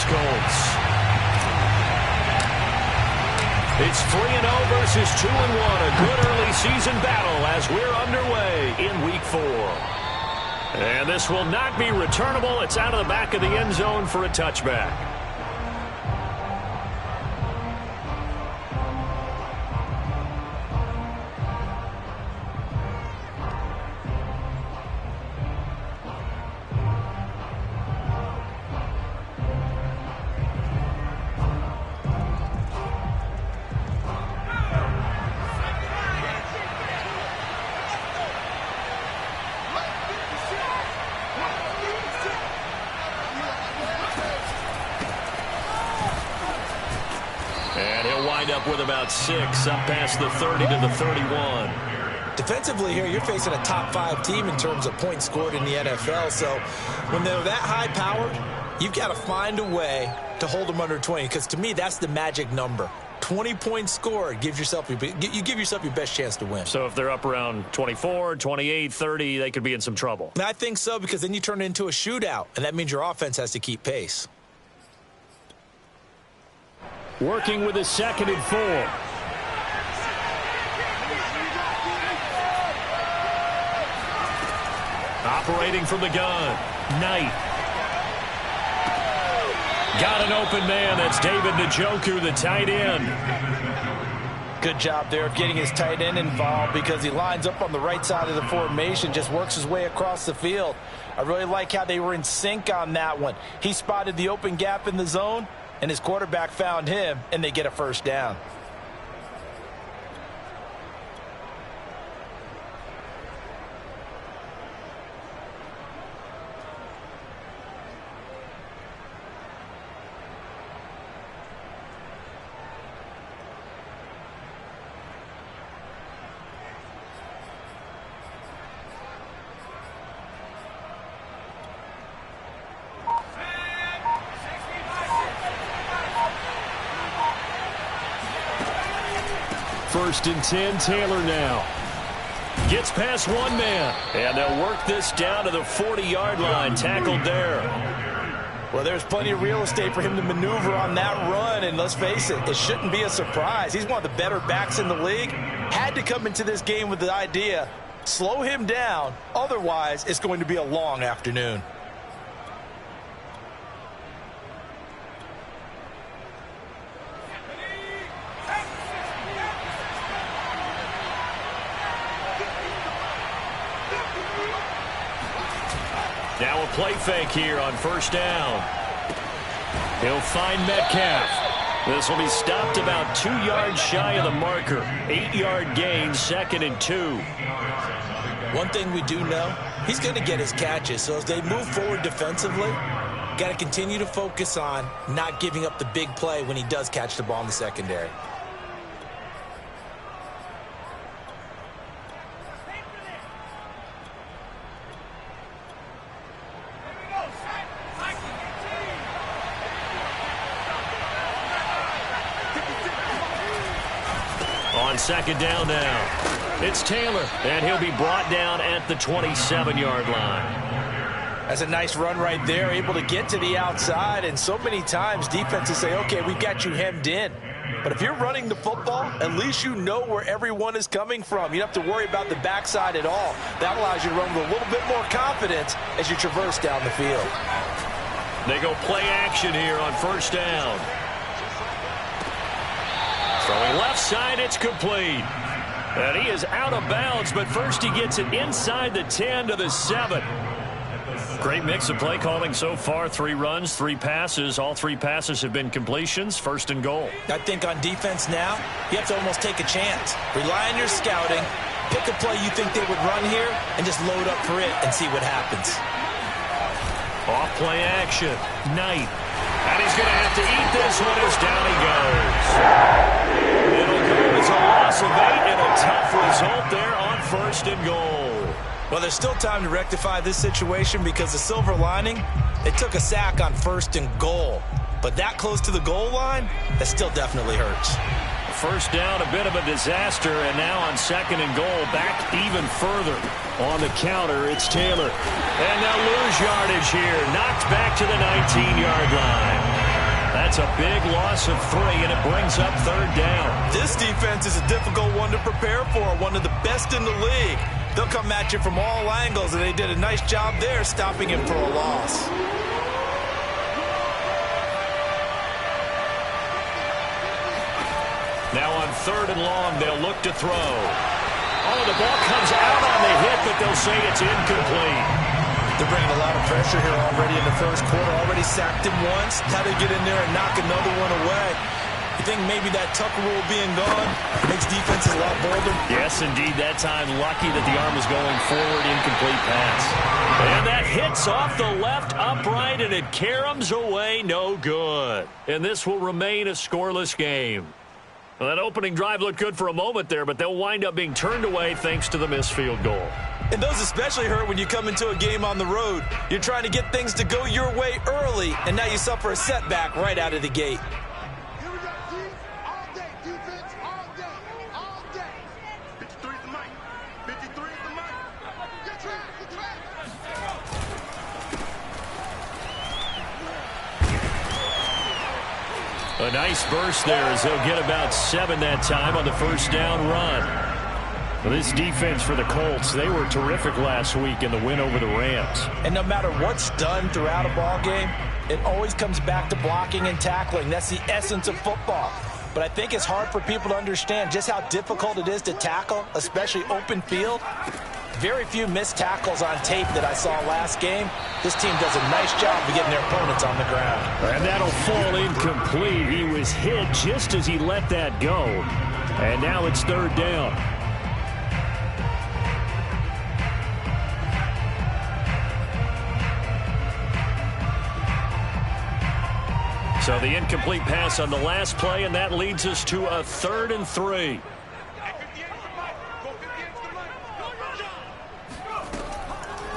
Colts. It's 3-0 versus 2-1. A good early season battle as we're underway in Week 4. And this will not be returnable. It's out of the back of the end zone for a touchback. Up with about 6, up past the 30 to the 31. Defensively here, you're facing a top 5 team in terms of points scored in the NFL. So when they're that high-powered, you've got to find a way to hold them under 20. Because to me, that's the magic number. 20 points scored, you give yourself your best chance to win. So if they're up around 24, 28, 30, they could be in some trouble. And I think so, because then you turn it into a shootout, and that means your offense has to keep pace. Working with a 2nd and 4. Operating from the gun. Knight. Got an open man. That's David Njoku, the tight end. Good job there of getting his tight end involved, because he lines up on the right side of the formation, just works his way across the field. I really like how they were in sync on that one. He spotted the open gap in the zone, and his quarterback found him, and they get a first down. First and 10, Taylor now. Gets past one man. And they'll work this down to the 40-yard line. Tackled there. Well, there's plenty of real estate for him to maneuver on that run. And let's face it, it shouldn't be a surprise. He's one of the better backs in the league. Had to come into this game with the idea, slow him down. Otherwise, it's going to be a long afternoon. Now a play fake here on first down. He'll find Metcalf. This will be stopped about 2 yards shy of the marker. 8-yard gain, 2nd and 2. One thing we do know, he's going to get his catches. So as they move forward defensively, got to continue to focus on not giving up the big play when he does catch the ball in the secondary. On second down now, it's Taylor, and he'll be brought down at the 27-yard line. That's a nice run right there, able to get to the outside, and so many times defenses say, okay, we've got you hemmed in. But if you're running the football, at least you know where everyone is coming from. You don't have to worry about the backside at all. That allows you to run with a little bit more confidence as you traverse down the field. They go play action here on first down. Throwing left side, it's complete. And he is out of bounds, but first he gets it inside the 10 to the 7. Great mix of play calling so far. 3 runs, 3 passes. All 3 passes have been completions. First and goal. I think on defense now, you have to almost take a chance. Rely on your scouting. Pick a play you think they would run here and just load up for it and see what happens. Off play action. Knight. And he's going to have to eat this one as down he goes. It'll go as a loss of 8 and a tough result there on first and goal. Well, there's still time to rectify this situation because the silver lining, they took a sack on first and goal. But that close to the goal line, that still definitely hurts. First down, a bit of a disaster, and now on second and goal, back even further. On the counter, it's Taylor. And they'll lose yardage here, knocked back to the 19-yard line. That's a big loss of 3, and it brings up 3rd down. This defense is a difficult one to prepare for, one of the best in the league. They'll come at you from all angles, and they did a nice job there stopping him for a loss. Now on 3rd and long, they'll look to throw. Oh, the ball comes out on the hit, but they'll say it's incomplete. They're bringing a lot of pressure here already in the first quarter. Already sacked him once. Now they get in there and knock another one away. You think maybe that Tucker rule being gone makes defenses a lot bolder? Yes, indeed. That time, lucky that the arm was going forward, incomplete pass. And that hits off the left upright, and it caroms away, no good. And this will remain a scoreless game. Well, that opening drive looked good for a moment there, but they'll wind up being turned away thanks to the missed field goal. And those especially hurt when you come into a game on the road. You're trying to get things to go your way early, and now you suffer a setback right out of the gate. Here we go, team. All day, defense, all day, all day. 53 is the mic. 53 is the mic. Get track, get track. A nice burst there as they'll get about 7 that time on the first down run. Well, this defense for the Colts, they were terrific last week in the win over the Rams. And no matter what's done throughout a ball game, it always comes back to blocking and tackling. That's the essence of football. But I think it's hard for people to understand just how difficult it is to tackle, especially open field. Very few missed tackles on tape that I saw last game. This team does a nice job of getting their opponents on the ground. And that'll fall incomplete. He was hit just as he let that go. And now it's 3rd down. So the incomplete pass on the last play, and that leads us to a 3rd and 3.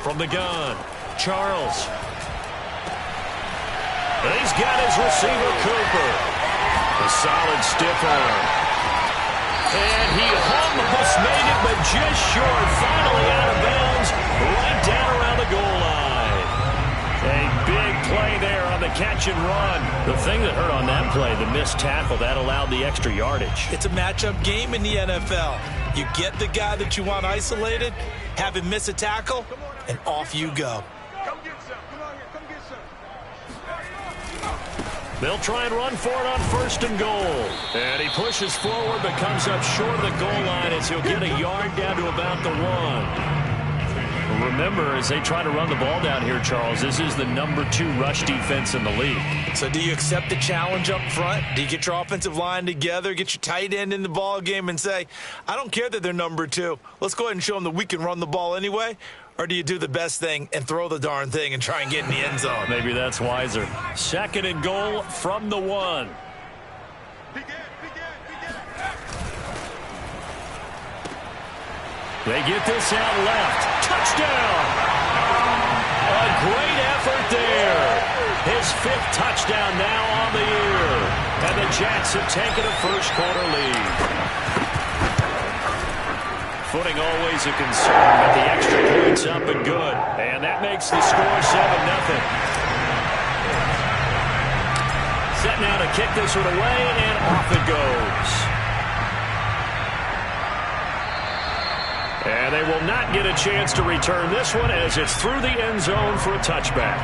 From the gun, Charles. And he's got his receiver, Cooper. A solid stiff arm. And he almost made it, but just short. Finally out of bounds, right down around the goal line. A big play there on the catch and run. The thing that hurt on that play, the missed tackle, that allowed the extra yardage. It's a matchup game in the NFL. You get the guy that you want isolated, have him miss a tackle, and off you go. Come get some. Come on here. Come get some. They'll try and run for it on 1st and goal. And he pushes forward but comes up short of the goal line as he'll get a yard down to about the 1. Remember, as they try to run the ball down here, Charles, this is the number 2 rush defense in the league. So do you accept the challenge up front? Do you get your offensive line together, get your tight end in the ball game and say, I don't care that they're number 2. Let's go ahead and show them that we can run the ball anyway? Or do you do the best thing and throw the darn thing and try and get in the end zone? Maybe that's wiser. 2nd and goal from the 1. They get this out left. Touchdown! A great effort there. His 5th touchdown now on the year. And the Jets have taken a first-quarter lead. Footing always a concern, but the extra point's up and good. And that makes the score 7-0. Set now to kick this one away, and off it goes. And they will not get a chance to return this one as it's through the end zone for a touchback.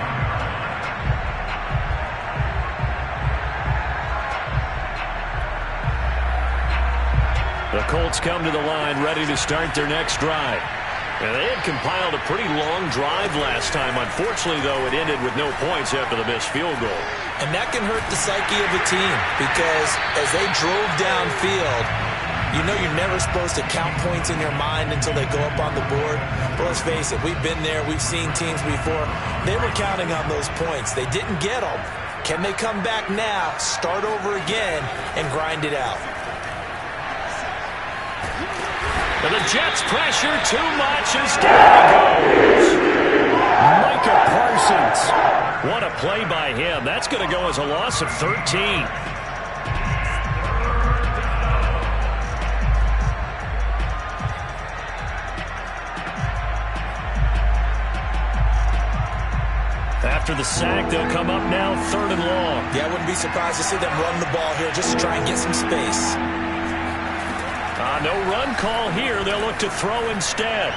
The Colts come to the line ready to start their next drive. And they had compiled a pretty long drive last time. Unfortunately, though, it ended with no points after the missed field goal. And that can hurt the psyche of a team because as they drove downfield, you know you're never supposed to count points in your mind until they go up on the board. But let's face it, we've been there. We've seen teams before. They were counting on those points. They didn't get them. Can they come back now, start over again, and grind it out? And the Jets pressure too much as down he goes. Micah Parsons. What a play by him. That's going to go as a loss of 13. After the sack, they'll come up now 3rd and long. Yeah, I wouldn't be surprised to see them run the ball here just to try and get some space. No run call here. They'll look to throw instead.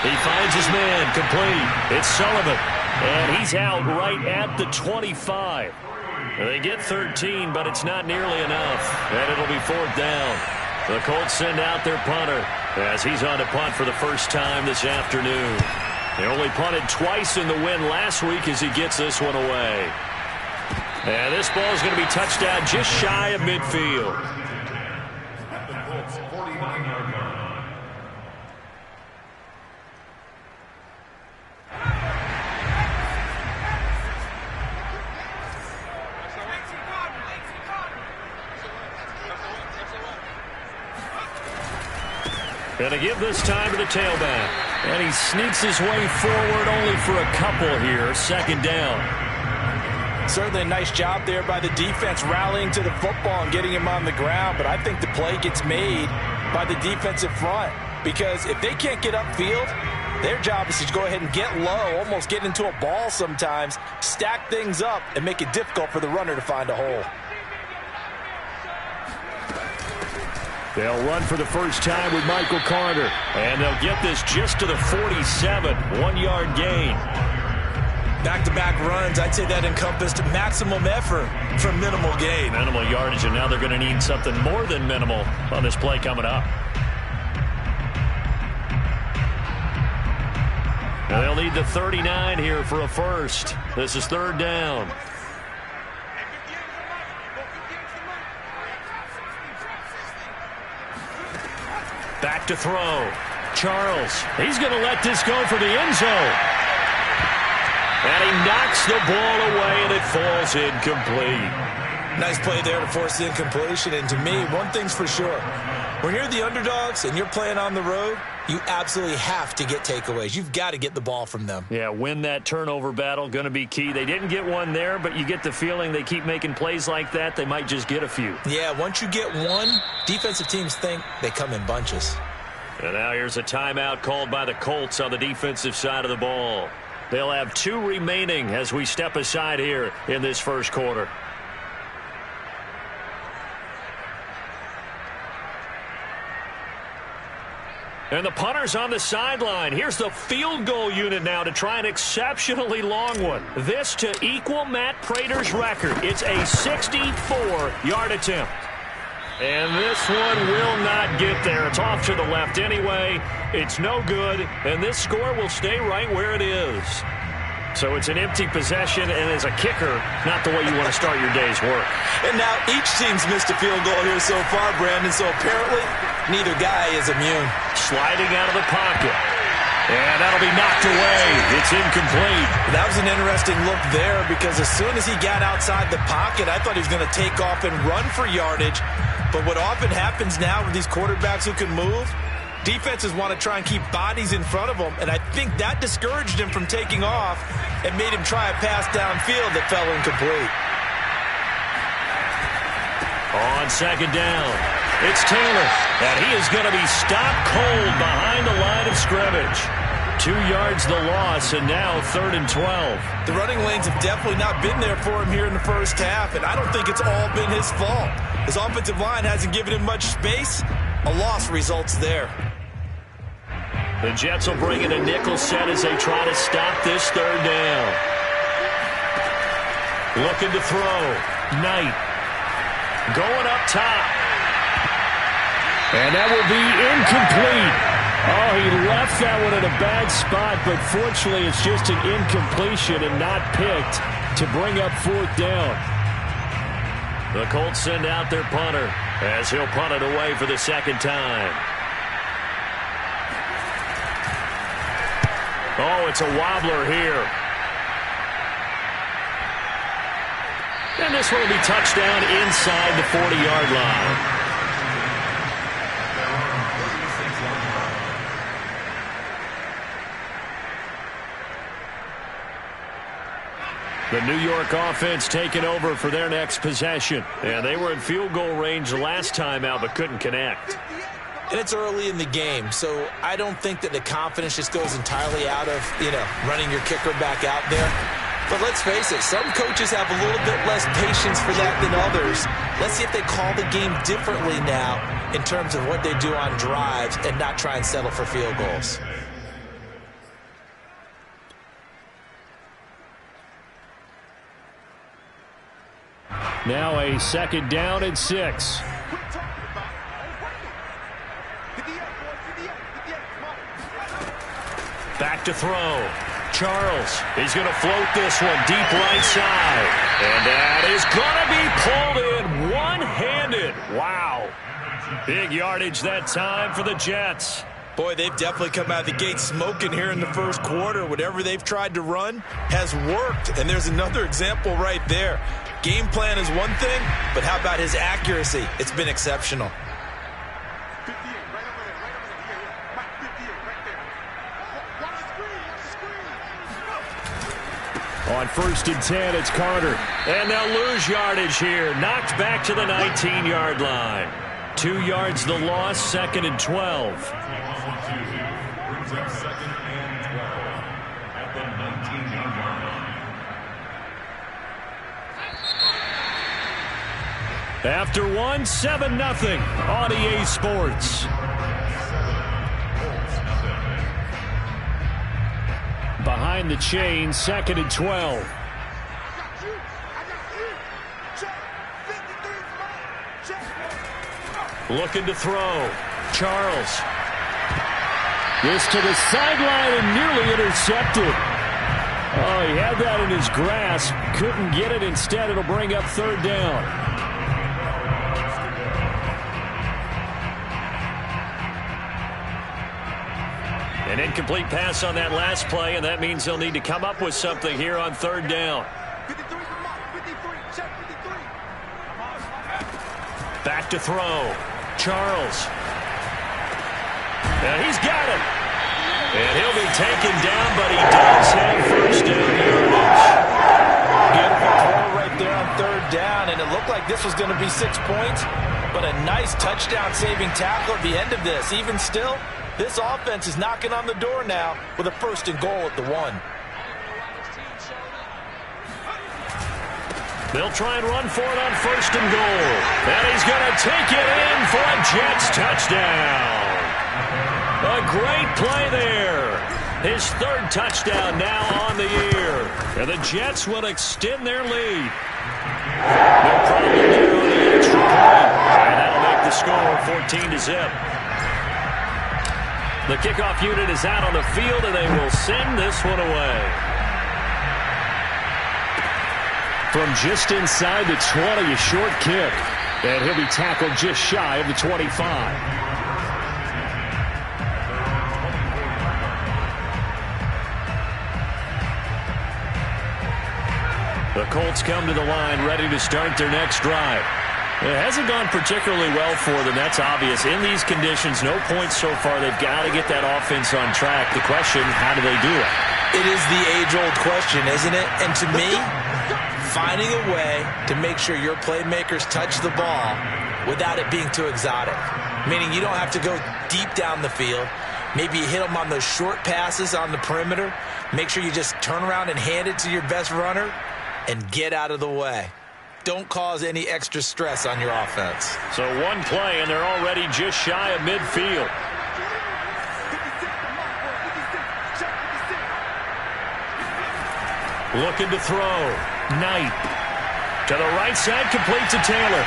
He finds his man, complete. It's Sullivan, and he's out right at the 25. They get 13, but it's not nearly enough, and it'll be 4th down. The Colts send out their punter as he's on to punt for the first time this afternoon. They only punted twice in the win last week as he gets this one away. And this ball is going to be touched out just shy of midfield. Going to give this time to the tailback. And he sneaks his way forward only for a couple here. 2nd down. Certainly a nice job there by the defense rallying to the football and getting him on the ground. But I think the play gets made by the defensive front. Because if they can't get upfield, their job is to go ahead and get low, almost get into a ball sometimes, stack things up, and make it difficult for the runner to find a hole. They'll run for the first time with Michael Carter. And they'll get this just to the 47. 1-yard gain. Back-to-back runs, I'd say that encompassed maximum effort for minimal gain. Minimal yardage, and now they're going to need something more than minimal on this play coming up. And they'll need the 39 here for a first. This is 3rd down. Back to throw. Charles. He's going to let this go for the end zone. And he knocks the ball away, and it falls incomplete. Nice play there to force the incompletion. And to me, one thing's for sure. When you're the underdogs and you're playing on the road, you absolutely have to get takeaways. You've got to get the ball from them. Yeah, win that turnover battle, going to be key. They didn't get one there, but you get the feeling they keep making plays like that, they might just get a few. Yeah, once you get one, defensive teams think they come in bunches. And now here's a timeout called by the Colts on the defensive side of the ball. They'll have 2 remaining as we step aside here in this first quarter. And the punter's on the sideline. Here's the field goal unit now to try an exceptionally long one. This to equal Matt Prater's record. It's a 64-yard attempt. And this one will not get there. It's off to the left anyway. It's no good, and this score will stay right where it is. So it's an empty possession, and as a kicker, not the way you want to start your day's work. And now each team's missed a field goal here so far, Brandon, so apparently neither guy is immune. Sliding out of the pocket. And that'll be knocked away. It's incomplete. That was an interesting look there because as soon as he got outside the pocket, I thought he was going to take off and run for yardage. But what often happens now with these quarterbacks who can move, defenses want to try and keep bodies in front of them, and I think that discouraged him from taking off and made him try a pass downfield that fell incomplete. On 2nd down, it's Taylor, and he is going to be stopped cold behind the line of scrimmage. 2 yards the loss, and now 3rd and 12. The running lanes have definitely not been there for him here in the first half, and I don't think it's all been his fault. His offensive line hasn't given him much space. A loss results there. The Jets will bring in a nickel set as they try to stop this 3rd down. Looking to throw. Knight. Going up top. And that will be incomplete. Oh, he left that one in a bad spot, but fortunately it's just an incompletion and not picked to bring up 4th down. The Colts send out their punter as he'll punt it away for the 2nd time. Oh, it's a wobbler here. And this one will be touchdown inside the 40-yard line. The New York offense taking over for their next possession. And they were in field goal range last time out but couldn't connect. And it's early in the game, so I don't think that the confidence just goes entirely out of, running your kicker back out there. But let's face it, some coaches have a little bit less patience for that than others. Let's see if they call the game differently now in terms of what they do on drives and not try and settle for field goals. Now a 2nd down and 6. Back to throw. Charles, he's going to float this one deep right side. And that is going to be pulled in one-handed. Wow. Big yardage that time for the Jets. Boy, they've definitely come out of the gate smoking here in the first quarter. Whatever they've tried to run has worked. And there's another example right there. Game plan is one thing, but how about his accuracy? It's been exceptional. On 1st and 10, it's Carter. And they'll lose yardage here. Knocked back to the 19-yard line. 2 yards the loss, 2nd and 12. After 1, 7-0 on EA Sports. Behind the chain, 2nd and 12. Looking to throw. Charles. This to the sideline and nearly intercepted. Oh, he had that in his grasp. Couldn't get it. Instead, it'll bring up 3rd down. An incomplete pass on that last play, and that means they'll need to come up with something here on 3rd down. Back to throw. Charles. And he's got it. And he'll be taken down, but he does have 1st down yardage. Beautiful throw right there on 3rd down, and it looked like this was going to be 6 points, but a nice touchdown-saving tackle at the end of this. Even still, this offense is knocking on the door now with a 1st and goal at the 1. They'll try and run for it on 1st and goal. And he's going to take it in for a Jets touchdown. A great play there. His 3rd touchdown now on the year. And the Jets will extend their lead. No problem there on the extra point. And that'll make the score 14-0. The kickoff unit is out on the field, and they will send this one away. From just inside the 20, a short kick. And he'll be tackled just shy of the 25. The Colts come to the line ready to start their next drive. It hasn't gone particularly well for them. That's obvious. In these conditions, no points so far. They've got to get that offense on track. The question, how do they do it? It is the age-old question, isn't it? And to me, finding a way to make sure your playmakers touch the ball without it being too exotic. Meaning you don't have to go deep down the field. Maybe you hit them on those short passes on the perimeter. Make sure you just turn around and hand it to your best runner and get out of the way. Don't cause any extra stress on your offense. So one play, and they're already just shy of midfield. Looking to throw. Knight. To the right side, complete to Taylor.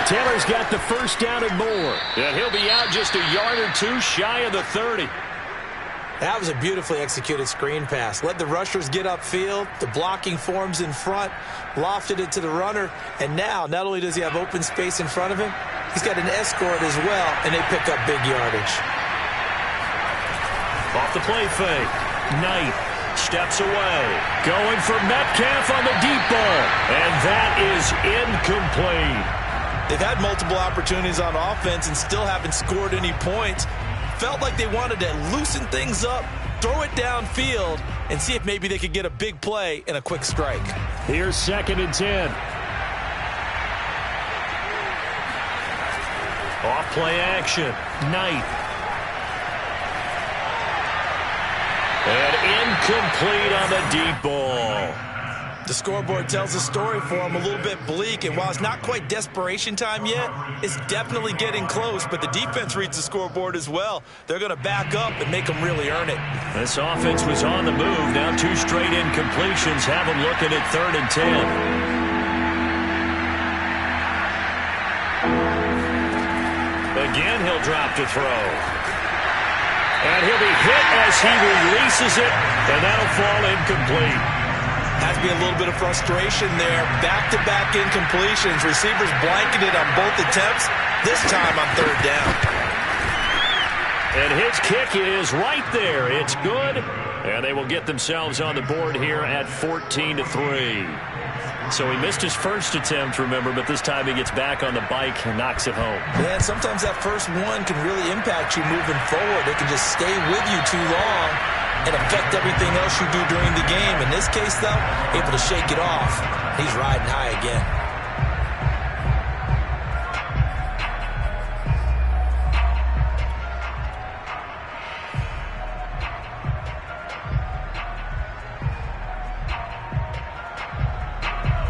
Taylor's got the 1st down and more. And he'll be out just a yard or 2 shy of the 30. That was a beautifully executed screen pass. Let the rushers get upfield. The blocking forms in front. Lofted it to the runner. And now, not only does he have open space in front of him, he's got an escort as well, and they pick up big yardage. Off the play fake. Knight steps away. Going for Metcalf on the deep ball. And that is incomplete. They've had multiple opportunities on offense and still haven't scored any points. Felt like they wanted to loosen things up, throw it downfield, and see if maybe they could get a big play and a quick strike. Here's 2nd and 10. Off play action. Knight. And Incomplete on the deep ball. The scoreboard tells a story for him, a little bit bleak, and while it's not quite desperation time yet, it's definitely getting close, but the defense reads the scoreboard as well. They're going to back up and make them really earn it. This offense was on the move. Now 2 straight incompletions have them looking at 3rd and 10. Again, he'll drop to throw. And he'll be hit as he releases it, and that'll fall incomplete. Has to be a little bit of frustration there. Back-to-back incompletions. Receivers blanketed on both attempts, this time on 3rd down. And his kick is right there. It's good. And they will get themselves on the board here at 14-3. So he missed his first attempt, remember, but this time he gets back on the bike and knocks it home. Man, sometimes that first one can really impact you moving forward. It can just stay with you too long and affect everything else you do during the game. In this case, though, able to shake it off. He's riding high again.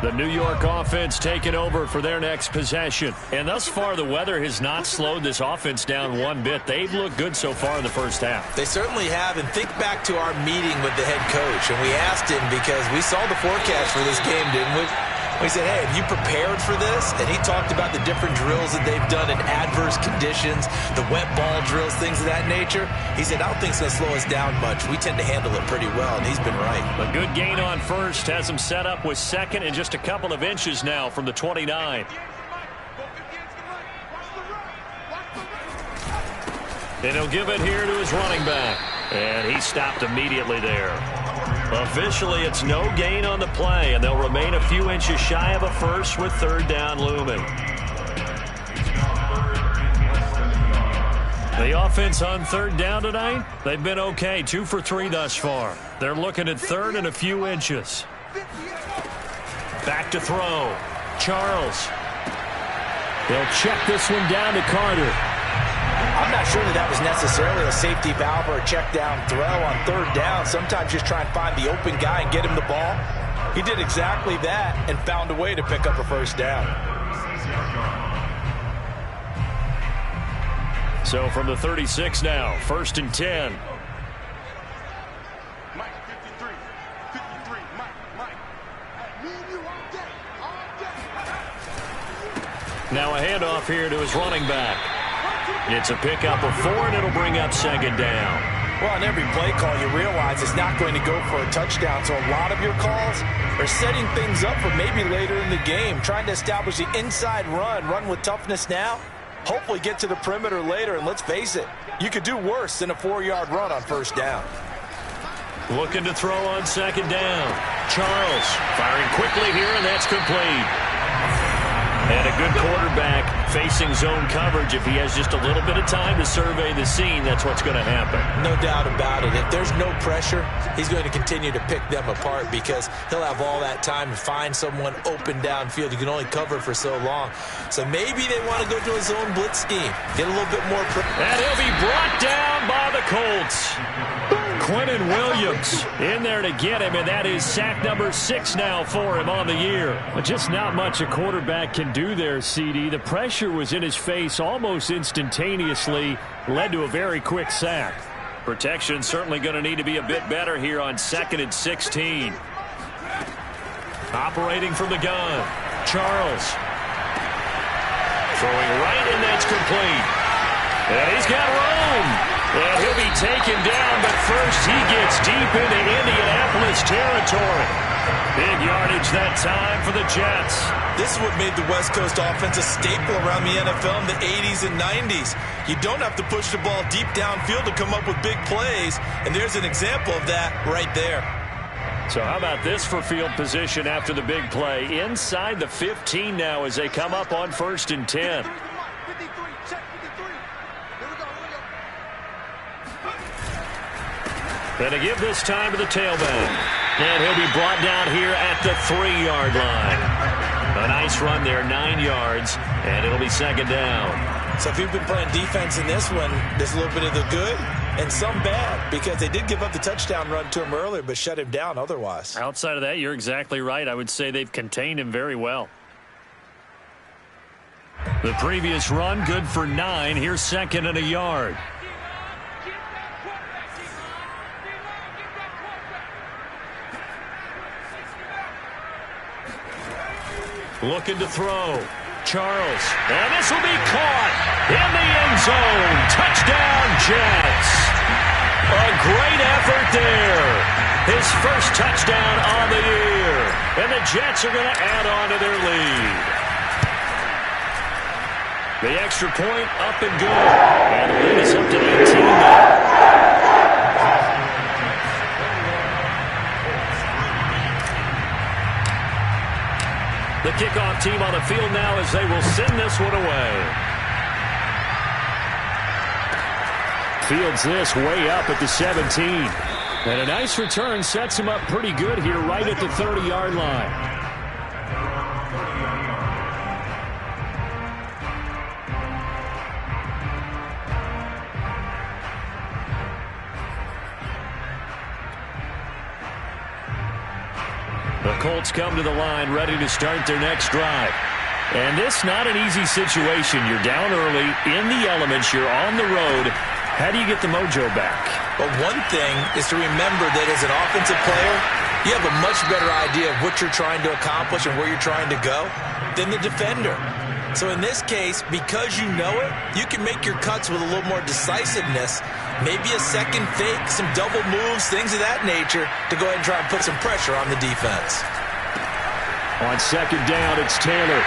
The New York offense taking over for their next possession. And thus far, the weather has not slowed this offense down one bit. They've looked good so far in the first half. They certainly have. And think back to our meeting with the head coach. And we asked him because we saw the forecast for this game, didn't we? We said, hey, have you prepared for this? And he talked about the different drills that they've done in adverse conditions, the wet ball drills, things of that nature. He said, I don't think it's going to slow us down much. We tend to handle it pretty well, and he's been right. A good gain on first has him set up with 2nd and just a couple of inches now from the 29. And he'll give it here to his running back. And he stopped immediately there. Officially, it's no gain on the play, and they'll remain a few inches shy of a first with 3rd down looming. The offense on 3rd down tonight, they've been okay, 2 for 3 thus far. They're looking at 3rd and a few inches. Back to throw. Charles. They'll check this one down to Carter. I'm not sure that was necessarily a safety valve or a check down throw on 3rd down. Sometimes just try and find the open guy and get him the ball. He did exactly that and found a way to pick up a 1st down. So from the 36 now, 1st and 10. Mike, 53. 53. Mike. Me and you all day. All day. Now a handoff here to his running back. It's a pickup of 4, and it'll bring up 2nd down. Well, on every play call, you realize it's not going to go for a touchdown. So a lot of your calls are setting things up for maybe later in the game, trying to establish the inside run with toughness now, hopefully get to the perimeter later. And let's face it, you could do worse than a 4-yard run on 1st down. Looking to throw on 2nd down. Charles firing quickly here, and that's complete. And a good quarterback facing zone coverage. If he has just a little bit of time to survey the scene, that's what's going to happen. No doubt about it. If there's no pressure, he's going to continue to pick them apart because he'll have all that time to find someone open downfield. You can only cover for so long. So maybe they want to go to a zone blitz scheme. Get a little bit more pressure. And he'll be brought down by the Colts. Quinnen Williams in there to get him, and that is sack number 6 now for him on the year. But just not much a quarterback can do there, CD. The pressure was in his face almost instantaneously, led to a very quick sack. Protection certainly going to need to be a bit better here on 2nd and 16. Operating from the gun, Charles. Throwing right, and that's complete. And he's got room. And he'll be taken down, but first he gets deep into Indianapolis territory. Big yardage that time for the Jets. This is what made the West Coast offense a staple around the NFL in the 80s and 90s. You don't have to push the ball deep downfield to come up with big plays, and there's an example of that right there. So how about this for field position after the big play? Inside the 15 now as they come up on 1st and 10. And to give this time to the tailback. And he'll be brought down here at the 3-yard line. A nice run there, 9 yards, and it'll be 2nd down. So if you've been playing defense in this one, there's a little bit of the good and some bad, because they did give up the touchdown run to him earlier, but shut him down otherwise. Outside of that, you're exactly right. I would say they've contained him very well. The previous run, good for 9. Here's 2nd and a yard. Looking to throw. Charles. And this will be caught in the end zone. Touchdown, Jets. A great effort there. His first touchdown on the year. And the Jets are going to add on to their lead. The extra point up and good. And the lead is up to 18 now. The kickoff team on the field now as they will send this one away. Fields this way up at the 17. And a nice return sets him up pretty good here right at the 30-yard line. The Colts come to the line ready to start their next drive. And this not an easy situation. You're down early, in the elements, you're on the road. How do you get the mojo back? Well, one thing is to remember that as an offensive player, you have a much better idea of what you're trying to accomplish and where you're trying to go than the defender. So in this case, because you know it, you can make your cuts with a little more decisiveness. Maybe a second fake, some double moves, things of that nature to go ahead and try and put some pressure on the defense. On 2nd down, it's Taylor.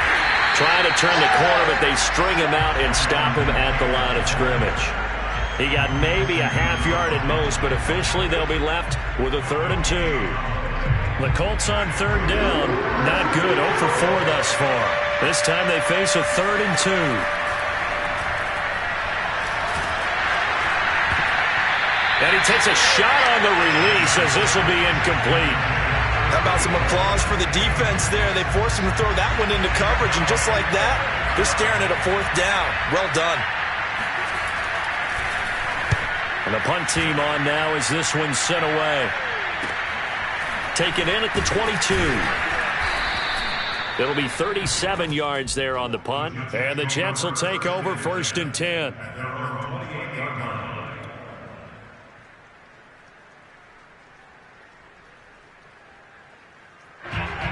Trying to turn the corner, but they string him out and stop him at the line of scrimmage. He got maybe a half yard at most, but officially they'll be left with a 3rd and 2. The Colts on 3rd down. Not good. 0 for 4 thus far. This time they face a 3rd and 2. And he takes a shot on the release as this will be incomplete. How about some applause for the defense there? They forced him to throw that one into coverage, and just like that, they're staring at a 4th down. Well done. And the punt team on now as this one's sent away. Taken in at the 22. It'll be 37 yards there on the punt. And the Jets will take over 1st and 10.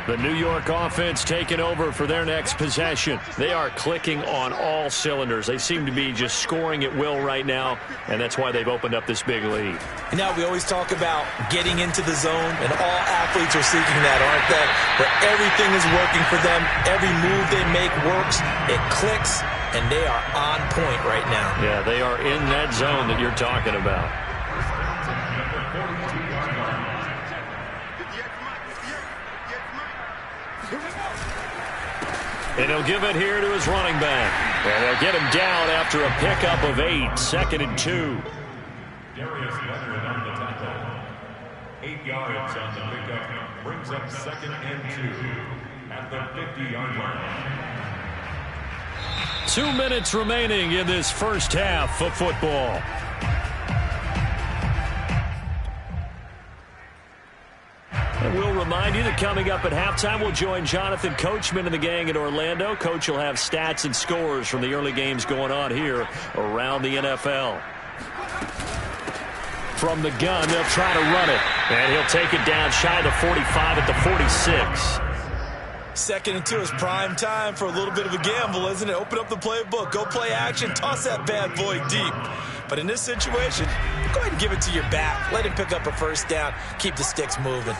The New York offense taking over for their next possession. They are clicking on all cylinders. They seem to be just scoring at will right now, and that's why they've opened up this big lead. Now, we always talk about getting into the zone, and all athletes are seeking that, aren't they? Where everything is working for them. Every move they make works. It clicks, and they are on point right now. Yeah, they are in that zone that you're talking about. And he'll give it here to his running back. And they'll get him down after a pickup of 8. 2nd and 2. Darius Leonard on the tackle. 8 yards on the pickup. Brings up 2nd and 2 at the 50-yard line. 2 minutes remaining in this first half of football. And we'll remind you that coming up at halftime, we'll join Jonathan Coachman and the gang in Orlando. Coach will have stats and scores from the early games going on here around the NFL. From the gun, they'll try to run it. And he'll take it down shy of the 45 at the 46. 2nd and 2 is prime time for a little bit of a gamble, isn't it? Open up the playbook, go play action, toss that bad boy deep. But in this situation, go ahead and give it to your back. Let him pick up a 1st down. Keep the sticks moving.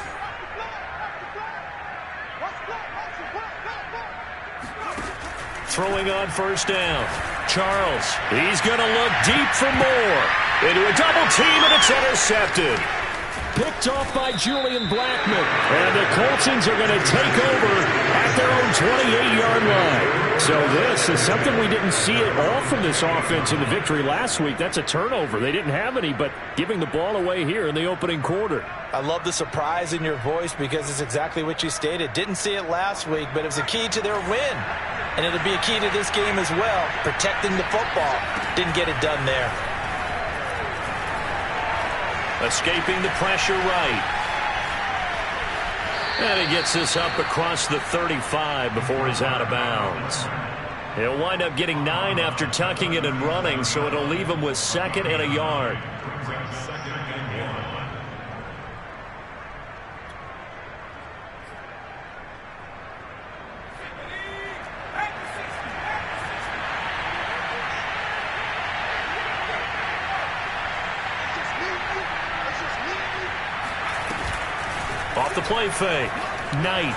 Throwing on 1st down. Charles, he's going to look deep for more. Into a double team, and it's intercepted. Picked off by Julian Blackman. And the Coltsons are going to take over at their own 28-yard line. So this is something we didn't see at all from this offense in the victory last week. That's a turnover. They didn't have any, but giving the ball away here in the opening quarter. I love the surprise in your voice because it's exactly what you stated. Didn't see it last week, but it was a key to their win. And it'll be a key to this game as well, protecting the football. Didn't get it done there. Escaping the pressure right. And he gets this up across the 35 before he's out of bounds. He'll wind up getting 9 after tucking it and running, so it'll leave him with 2nd and a yard. Off the play fake. Knight.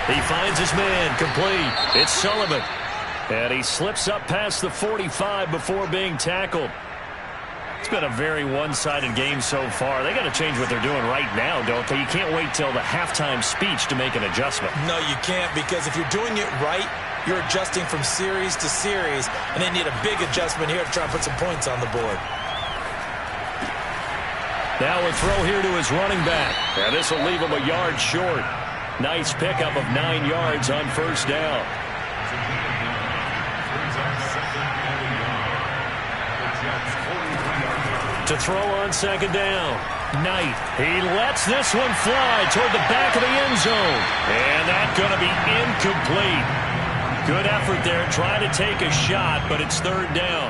He finds his man. Complete. It's Sullivan. And he slips up past the 45 before being tackled. It's been a very one-sided game so far. They got to change what they're doing right now, don't they? You can't wait till the halftime speech to make an adjustment. No, you can't, because if you're doing it right, you're adjusting from series to series, and they need a big adjustment here to try and put some points on the board. Now a throw here to his running back. And this will leave him a yard short. Nice pickup of 9 yards on first down. To throw on 2nd down. Knight. He lets this one fly toward the back of the end zone. And that's going to be incomplete. Good effort there trying to take a shot, but it's 3rd down.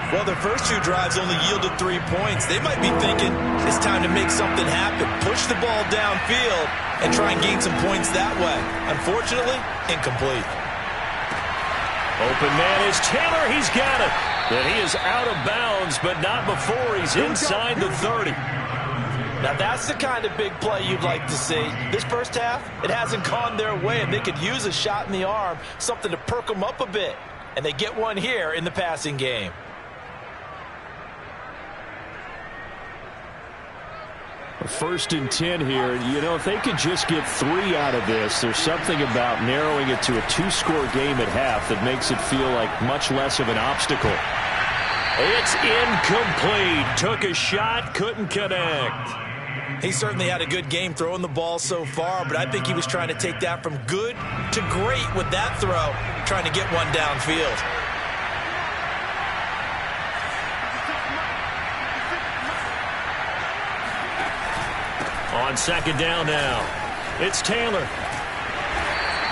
Well, their first 2 drives only yielded 3 points. They might be thinking it's time to make something happen. Push the ball downfield and try and gain some points that way. Unfortunately, incomplete. Open man is Taylor. He's got it. And he is out of bounds, but not before he's inside the 30. Now, that's the kind of big play you'd like to see. This first half, it hasn't gone their way, and they could use a shot in the arm, something to perk them up a bit. And they get one here in the passing game. First and 10 here. You know, if they could just get 3 out of this, there's something about narrowing it to a 2-score game at half that makes it feel like much less of an obstacle. It's incomplete. Took a shot, couldn't connect. He certainly had a good game throwing the ball so far, but I think he was trying to take that from good to great with that throw, trying to get one downfield. On 2nd down now, it's Taylor.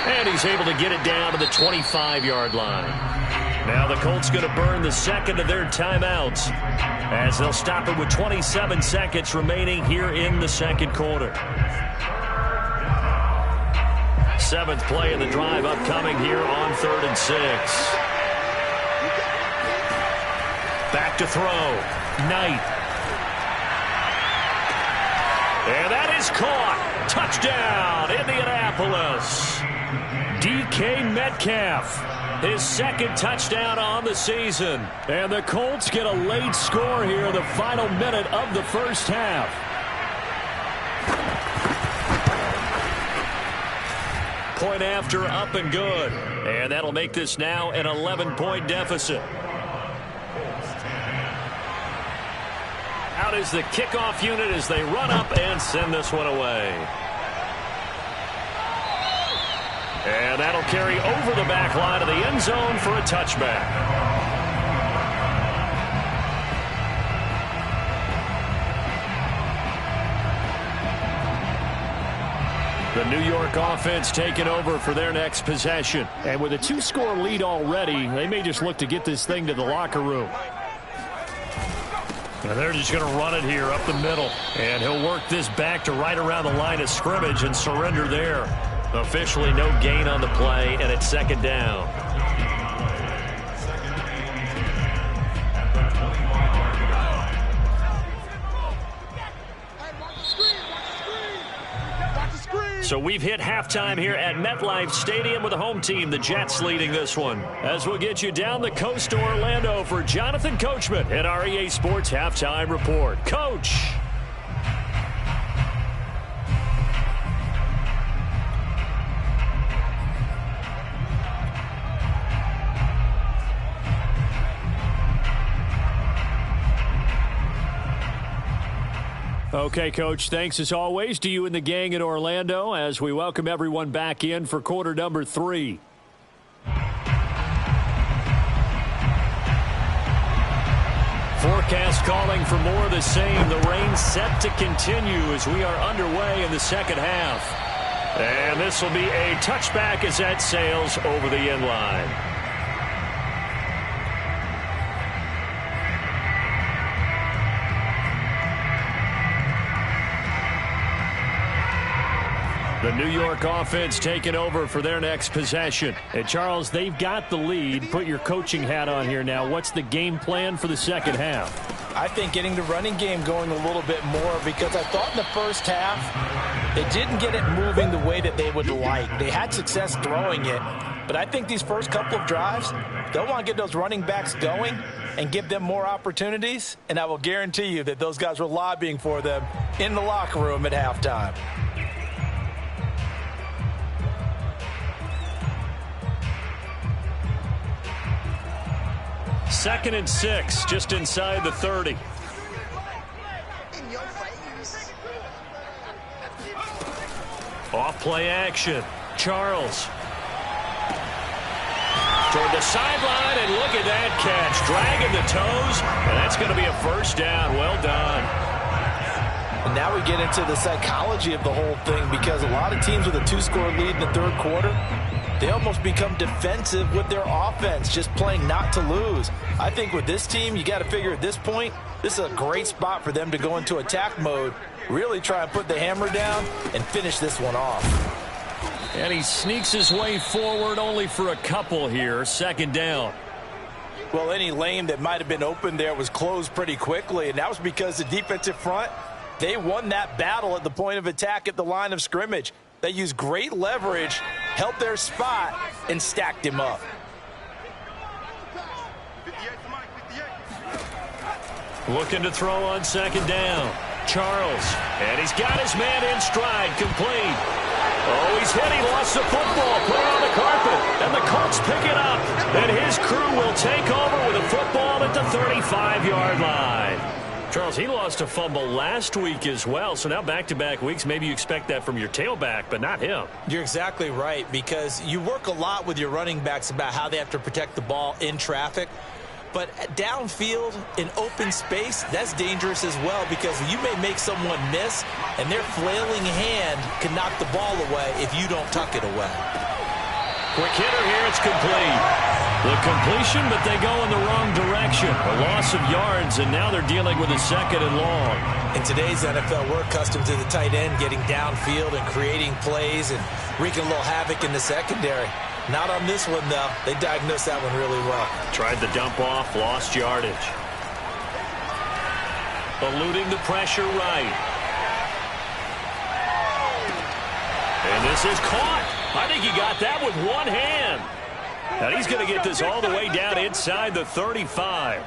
And he's able to get it down to the 25-yard line. Now the Colts going to burn the 2nd of their timeouts as they'll stop it with 27 seconds remaining here in the 2nd quarter. 7th play of the drive upcoming here on 3rd and 6. Back to throw. Knight. And that is caught. Touchdown, Indianapolis. DK Metcalf, his 2nd touchdown on the season. And the Colts get a late score here in the final minute of the first half. Point after, up and good. And that'll make this now an 11-point deficit. Out is the kickoff unit as they run up and send this one away. And that'll carry over the back line of the end zone for a touchback. The New York offense taking over for their next possession. And with a 2-score lead already, they may just look to get this thing to the locker room. And they're just going to run it here up the middle. And he'll work this back to right around the line of scrimmage and surrender there. Officially no gain on the play, and it's 2nd down. So we've hit halftime here at MetLife Stadium with the home team, the Jets, leading this one. As we'll get you down the coast to Orlando for Jonathan Coachman at our EA Sports Halftime Report. Coach. Okay, Coach, thanks as always to you and the gang in Orlando as we welcome everyone back in for quarter number 3. forecast calling for more of the same. The rain set to continue as we are underway in the second half. And this will be a touchback as that sails over the end line. The New York offense taking over for their next possession. And Charles, they've got the lead. Put your coaching hat on here now. What's the game plan for the second half? I think getting the running game going a little bit more, because I thought in the first half they didn't get it moving the way that they would like. They had success throwing it, but I think these first couple of drives, they'll want to get those running backs going and give them more opportunities, and I will guarantee you that those guys were lobbying for them in the locker room at halftime. Second and 6, just inside the 30. Off play action. Charles. Toward the sideline, and look at that catch. Dragging the toes, and that's going to be a first down. Well done. And now we get into the psychology of the whole thing, because a lot of teams with a 2-score lead in the third quarter, they almost become defensive with their offense, just playing not to lose. I think with this team, you got to figure at this point, this is a great spot for them to go into attack mode, really try and put the hammer down and finish this one off. And he sneaks his way forward only for a couple here. Second down. Well, any lane that might have been open there was closed pretty quickly, and that was because the defensive front, they won that battle at the point of attack at the line of scrimmage. They used great leverage, held their spot, and stacked him up. Looking to throw on second down. Charles, and he's got his man in stride, complete. Oh, he's hit. He lost the football. Put it on the carpet, and the Colts pick it up. And his crew will take over with a football at the 35-yard line. Charles, he lost a fumble last week as well, so now back-to-back weeks, maybe you expect that from your tailback, but not him. You're exactly right, because you work a lot with your running backs about how they have to protect the ball in traffic. But downfield, in open space, that's dangerous as well, because you may make someone miss, and their flailing hand can knock the ball away if you don't tuck it away. Quick hitter here, it's complete. The completion, but they go in the wrong direction. A loss of yards, and now they're dealing with a second and long. In today's NFL, we're accustomed to the tight end getting downfield and creating plays and wreaking a little havoc in the secondary. Not on this one, though. They diagnosed that one really well. Tried the dump off, lost yardage. Eluding the pressure right. And this is caught. I think he got that with one hand. And he's going to get this all the way down inside the 35.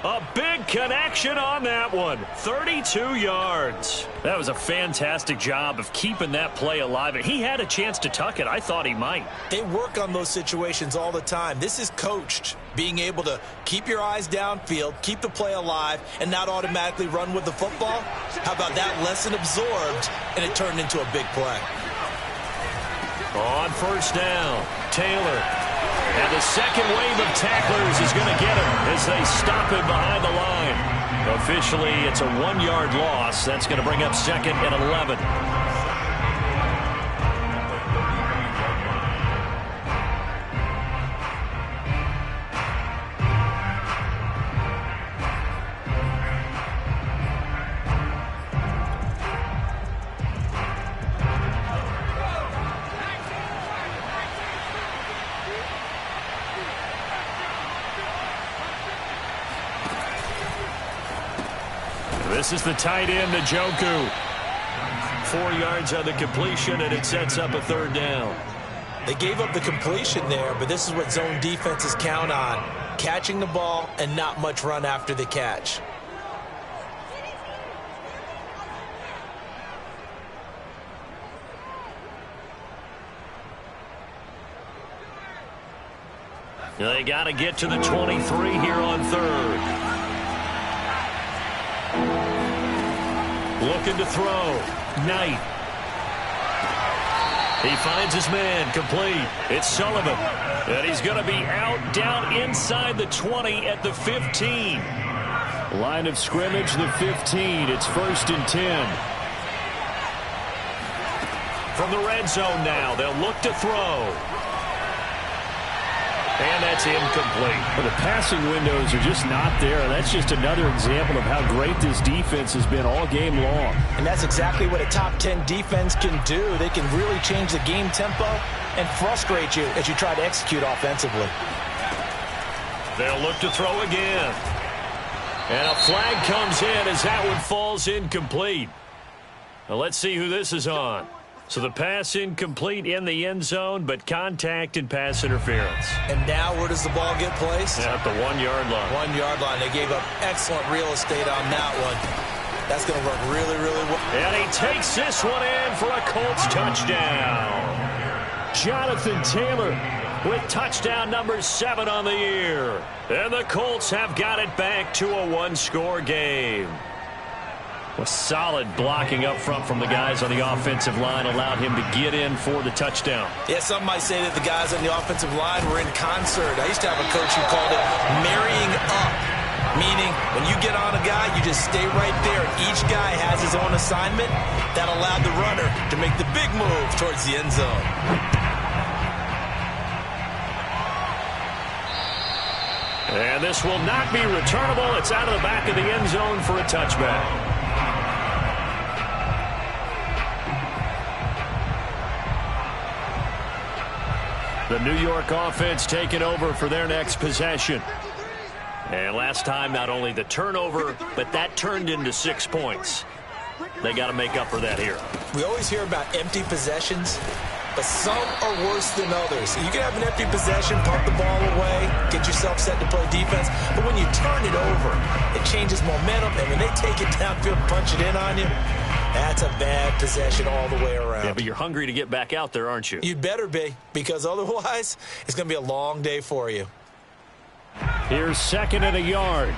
A big connection on that one. 32 yards. That was a fantastic job of keeping that play alive. And he had a chance to tuck it. I thought he might. They work on those situations all the time. This is coached. Being able to keep your eyes downfield, keep the play alive, and not automatically run with the football. How about that lesson absorbed, and it turned into a big play. On first down, Taylor. And the second wave of tacklers is going to get him as they stop him behind the line. Officially, it's a 1-yard loss. That's going to bring up second and 11. This is the tight end, Njoku. 4 yards on the completion, and it sets up a third down. They gave up the completion there, but this is what zone defenses count on. Catching the ball and not much run after the catch. They got to get to the 23 here on third. Looking to throw. Knight. He finds his man, complete. It's Sullivan. And he's going to be out, down inside the 20 at the 15. Line of scrimmage, the 15. It's 1st and 10. From the red zone now, they'll look to throw. And that's incomplete. Well, the passing windows are just not there. That's just another example of how great this defense has been all game long. And that's exactly what a top 10 defense can do. They can really change the game tempo and frustrate you as you try to execute offensively. They'll look to throw again. And a flag comes in as that one falls incomplete. Now let's see who this is on. So the pass incomplete in the end zone, but contact and pass interference. And now where does the ball get placed? At the 1-yard line. 1-yard line. They gave up excellent real estate on that one. That's going to work really, really well. And he takes this one in for a Colts touchdown. Jonathan Taylor with touchdown number 7 on the year. And the Colts have got it back to a 1-score game. Well, solid blocking up front from the guys on the offensive line allowed him to get in for the touchdown. Yeah, some might say that the guys on the offensive line were in concert. I used to have a coach who called it marrying up, meaning when you get on a guy, you just stay right there. Each guy has his own assignment. That allowed the runner to make the big move towards the end zone. And this will not be returnable. It's out of the back of the end zone for a touchback. The New York offense taking over for their next possession. And last time, not only the turnover, but that turned into 6 points. They got to make up for that here. We always hear about empty possessions, but some are worse than others. You can have an empty possession, pump the ball away, get yourself set to play defense, but when you turn it over, it changes momentum, and when they take it downfield and punch it in on you, that's a bad possession all the way around. Yeah, but you're hungry to get back out there, aren't you? You'd better be, because otherwise, it's going to be a long day for you. Here's 2nd and a yard.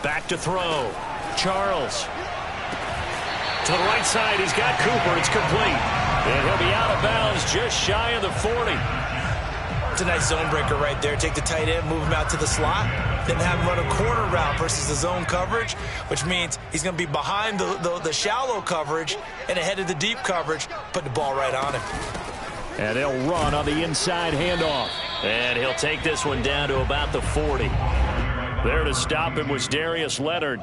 Back to throw. Charles. To the right side, he's got Cooper. It's complete. And he'll be out of bounds just shy of the 40. It's a nice zone breaker right there. Take the tight end, move him out to the slot, then have him run a corner route versus the zone coverage, which means he's going to be behind the shallow coverage and ahead of the deep coverage. Put the ball right on him. And they'll run on the inside handoff. And he'll take this one down to about the 40. There to stop him was Darius Leonard.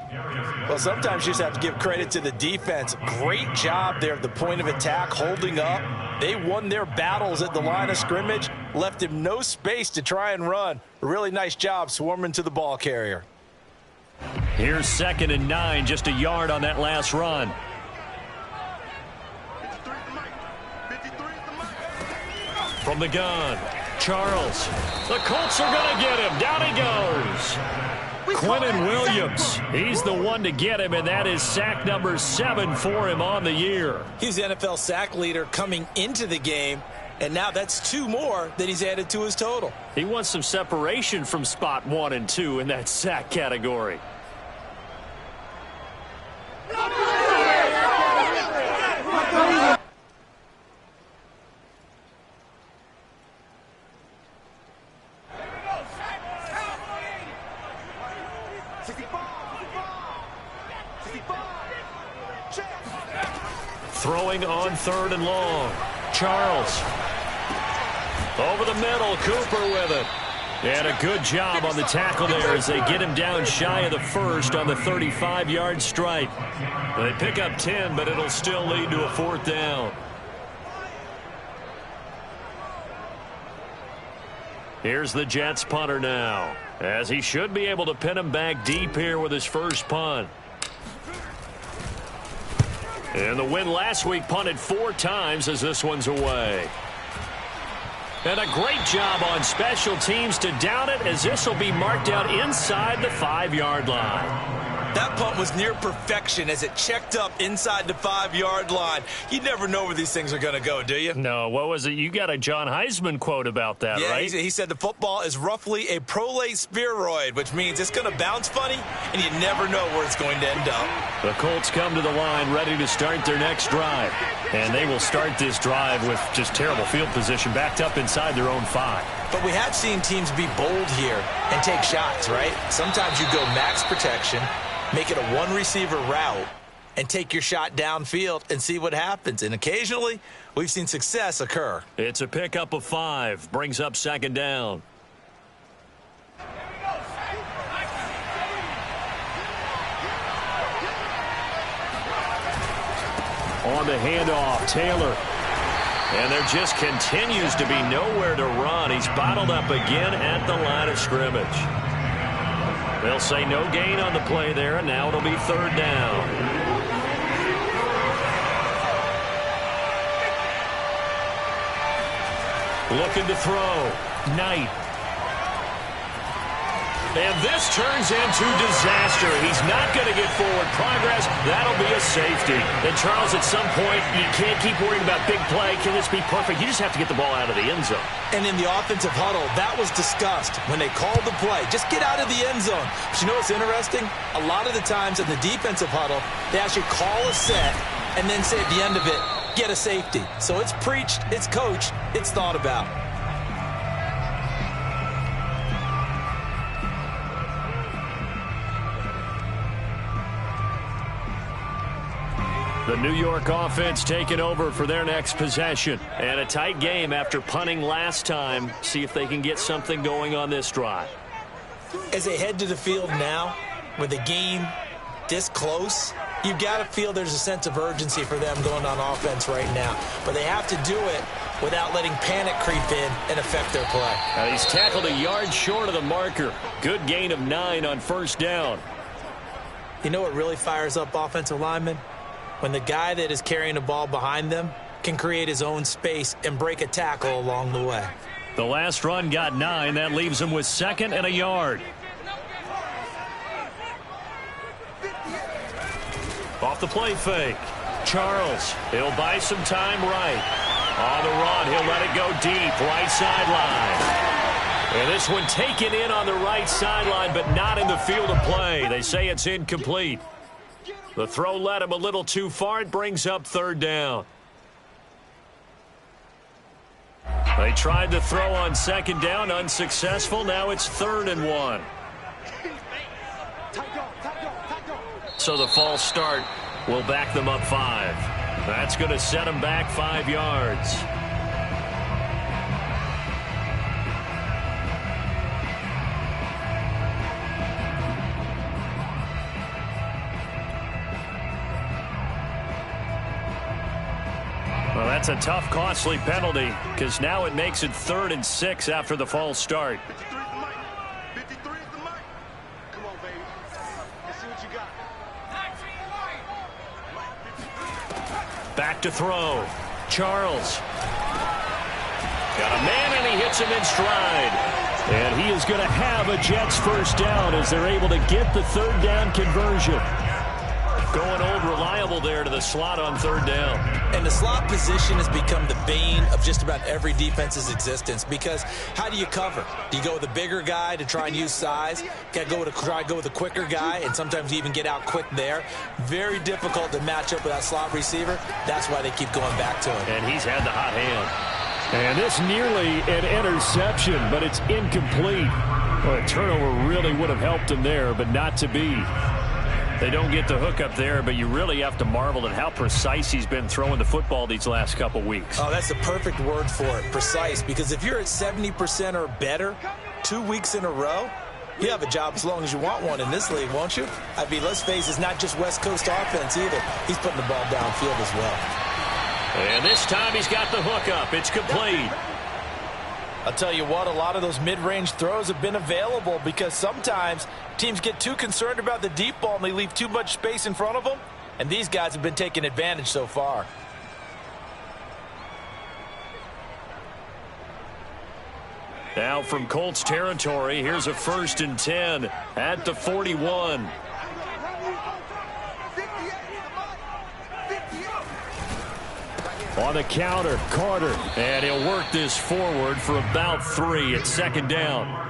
Well, sometimes you just have to give credit to the defense. Great job there at the point of attack, holding up. They won their battles at the line of scrimmage, left him no space to try and run. A really nice job swarming to the ball carrier. Here's 2nd and 9, just a yard on that last run. From the gun, Charles. The Colts are going to get him. Down he goes. Quentin Williams. He's the one to get him, and that is sack number 7 for him on the year. He's the NFL sack leader coming into the game, and now that's 2 more that he's added to his total. He wants some separation from spot 1 and 2 in that sack category. Throwing on 3rd and long. Charles. Over the middle, Cooper with it. And a good job on the tackle there as they get him down shy of the 1st on the 35-yard strike. They pick up 10, but it'll still lead to a 4th down. Here's the Jets punter now, as he should be able to pin him back deep here with his first punt. And the win last week punted 4 times as this one's away. And a great job on special teams to down it as this will be marked out inside the 5-yard line. That punt was near perfection as it checked up inside the 5-yard line. You never know where these things are going to go, do you? No, what was it? You got a John Heisman quote about that, yeah, right? He said the football is roughly a prolate spheroid, which means it's going to bounce funny, and you never know where it's going to end up. The Colts come to the line ready to start their next drive. And they will start this drive with just terrible field position backed up inside their own 5. But we have seen teams be bold here and take shots, right? Sometimes you go max protection, make it a one-receiver route, and take your shot downfield and see what happens. And occasionally, we've seen success occur. It's a pickup of 5. Brings up second down. On the handoff, Taylor. And there just continues to be nowhere to run. He's bottled up again at the line of scrimmage. They'll say no gain on the play there, and now it'll be third down. Looking to throw. Knight. And this turns into disaster. He's not going to get forward progress. That'll be a safety. And, Charles, at some point, you can't keep worrying about big play. Can this be perfect? You just have to get the ball out of the end zone. And in the offensive huddle, that was discussed when they called the play. Just get out of the end zone. But you know what's interesting? A lot of the times in the defensive huddle, they actually call a set and then say at the end of it, get a safety. So it's preached, it's coached, it's thought about. The New York offense taking over for their next possession. And a tight game after punting last time. See if they can get something going on this drive. As they head to the field now, with the game this close, you've got to feel there's a sense of urgency for them going on offense right now. But they have to do it without letting panic creep in and affect their play. He's tackled a yard short of the marker. Good gain of 9 on first down. You know what really fires up offensive linemen? When the guy that is carrying the ball behind them can create his own space and break a tackle along the way. The last run got 9. That leaves him with 2nd and a yard. Off the play fake. Charles, he'll buy some time right. On the run, he'll let it go deep, right sideline. And this one taken in on the right sideline, but not in the field of play. They say it's incomplete. The throw led him a little too far. It brings up third down. They tried to throw on second down, unsuccessful. Now it's 3rd and 1. So the false start will back them up 5. That's going to set them back 5 yards. Well, that's a tough, costly penalty because now it makes it 3rd and 6 after the false start. 53 is the mic. 53 is the mic. Come on, baby. Let's see what you got. Back to throw. Charles. Got a man, and he hits him in stride. And he is going to have a Jets first down as they're able to get the 3rd down conversion. Going old reliable there to the slot on 3rd down. And the slot position has become the bane of just about every defense's existence because how do you cover? Do you go with a bigger guy to try and use size? Got to try to go with a quicker guy, and sometimes you even get out quick there. Very difficult to match up with that slot receiver. That's why they keep going back to him. And he's had the hot hand. And this nearly an interception, but it's incomplete. Well, a turnover really would have helped him there, but not to be. They don't get the hook up there, but you really have to marvel at how precise he's been throwing the football these last couple weeks. Oh, that's the perfect word for it, precise, because if you're at 70% or better 2 weeks in a row, you have a job as long as you want one in this league, won't you? I mean, let's face it, it's not just West Coast offense either. He's putting the ball downfield as well. And this time he's got the hook up. It's complete. I'll tell you what, a lot of those mid-range throws have been available because sometimes teams get too concerned about the deep ball and they leave too much space in front of them, and these guys have been taking advantage so far. Now from Colts territory, here's a 1st and 10 at the 41. On the counter, Carter. And he'll work this forward for about 3 at second down.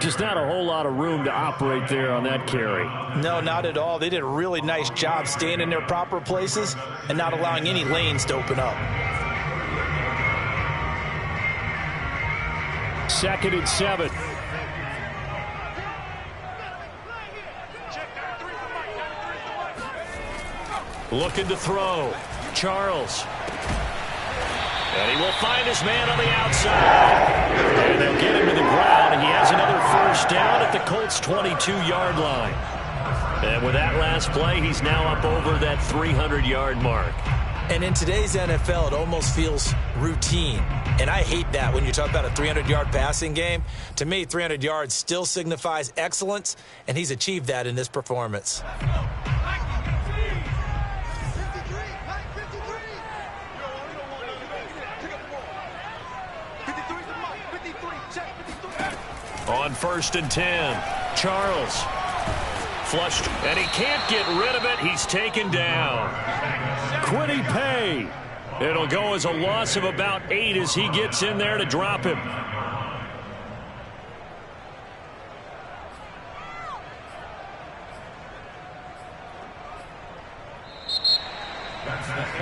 Just not a whole lot of room to operate there on that carry. No, not at all. They did a really nice job staying in their proper places and not allowing any lanes to open up. 2nd and 7. Looking to throw. Charles. And he will find his man on the outside. And they'll get him to the ground. He has another first down at the Colts' 22-yard line. And with that last play, he's now up over that 300-yard mark. And in today's NFL, it almost feels routine. And I hate that when you talk about a 300-yard passing game. To me, 300 yards still signifies excellence, and he's achieved that in this performance. On 1st and 10, Charles. Flushed, and he can't get rid of it. He's taken down. Quiddy Pay. It'll go as a loss of about 8 as he gets in there to drop him.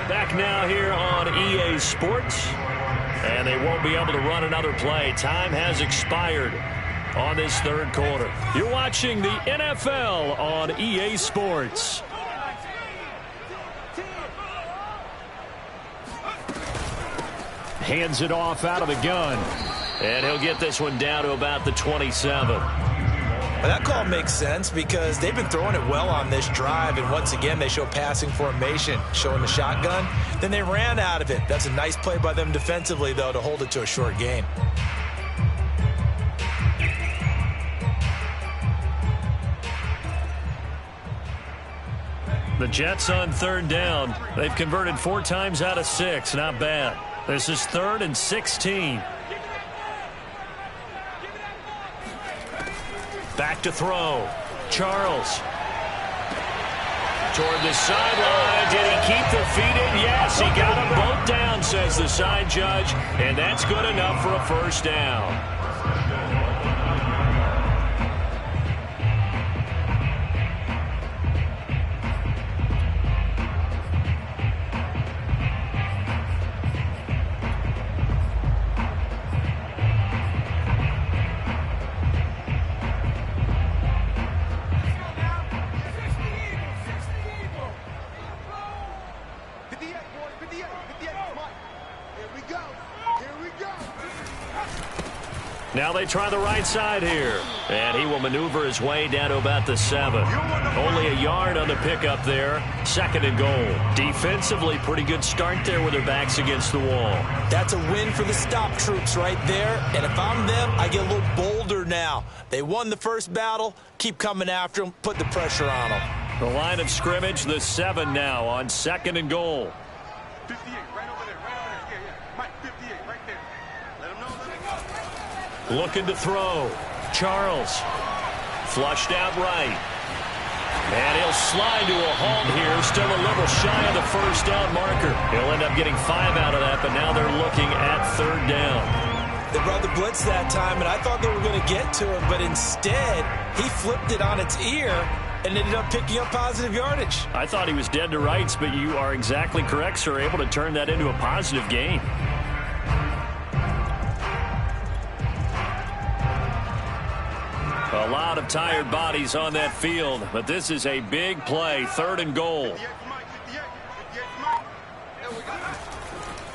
Back now here on EA Sports. And they won't be able to run another play. Time has expired on this third quarter. You're watching the NFL on EA Sports. Hands it off out of the gun. And he'll get this one down to about the 27. Well, that call makes sense because they've been throwing it well on this drive, and once again they show passing formation, showing the shotgun. Then they ran out of it. That's a nice play by them defensively, though, to hold it to a short gain. The Jets on 3rd down. They've converted 4 times out of 6. Not bad. This is 3rd and 16. Back to throw. Charles. Toward the sideline. Did he keep the feet in? Yes, he got them both down, says the side judge. And that's good enough for a first down. Now they try the right side here. And he will maneuver his way down to about the 7. Only a yard on the pickup there. 2nd and goal. Defensively, pretty good start there with their backs against the wall. That's a win for the stop troops right there. And if I'm them, I get a little bolder now. They won the first battle. Keep coming after them. Put the pressure on them. The line of scrimmage, the 7 now on 2nd and goal. 58, right over there, yeah. Mike, 58, right there. Let him know, Looking to throw. Charles. Flushed out right. And he'll slide to a halt here. Still a little shy of the first down marker. He'll end up getting 5 out of that, but now they're looking at 3rd down. They brought the blitz that time, and I thought they were going to get to him, but instead, he flipped it on its ear and ended up picking up positive yardage. I thought he was dead to rights, but you are exactly correct, sir. Able to turn that into a positive gain. A lot of tired bodies on that field, but this is a big play. 3rd and goal.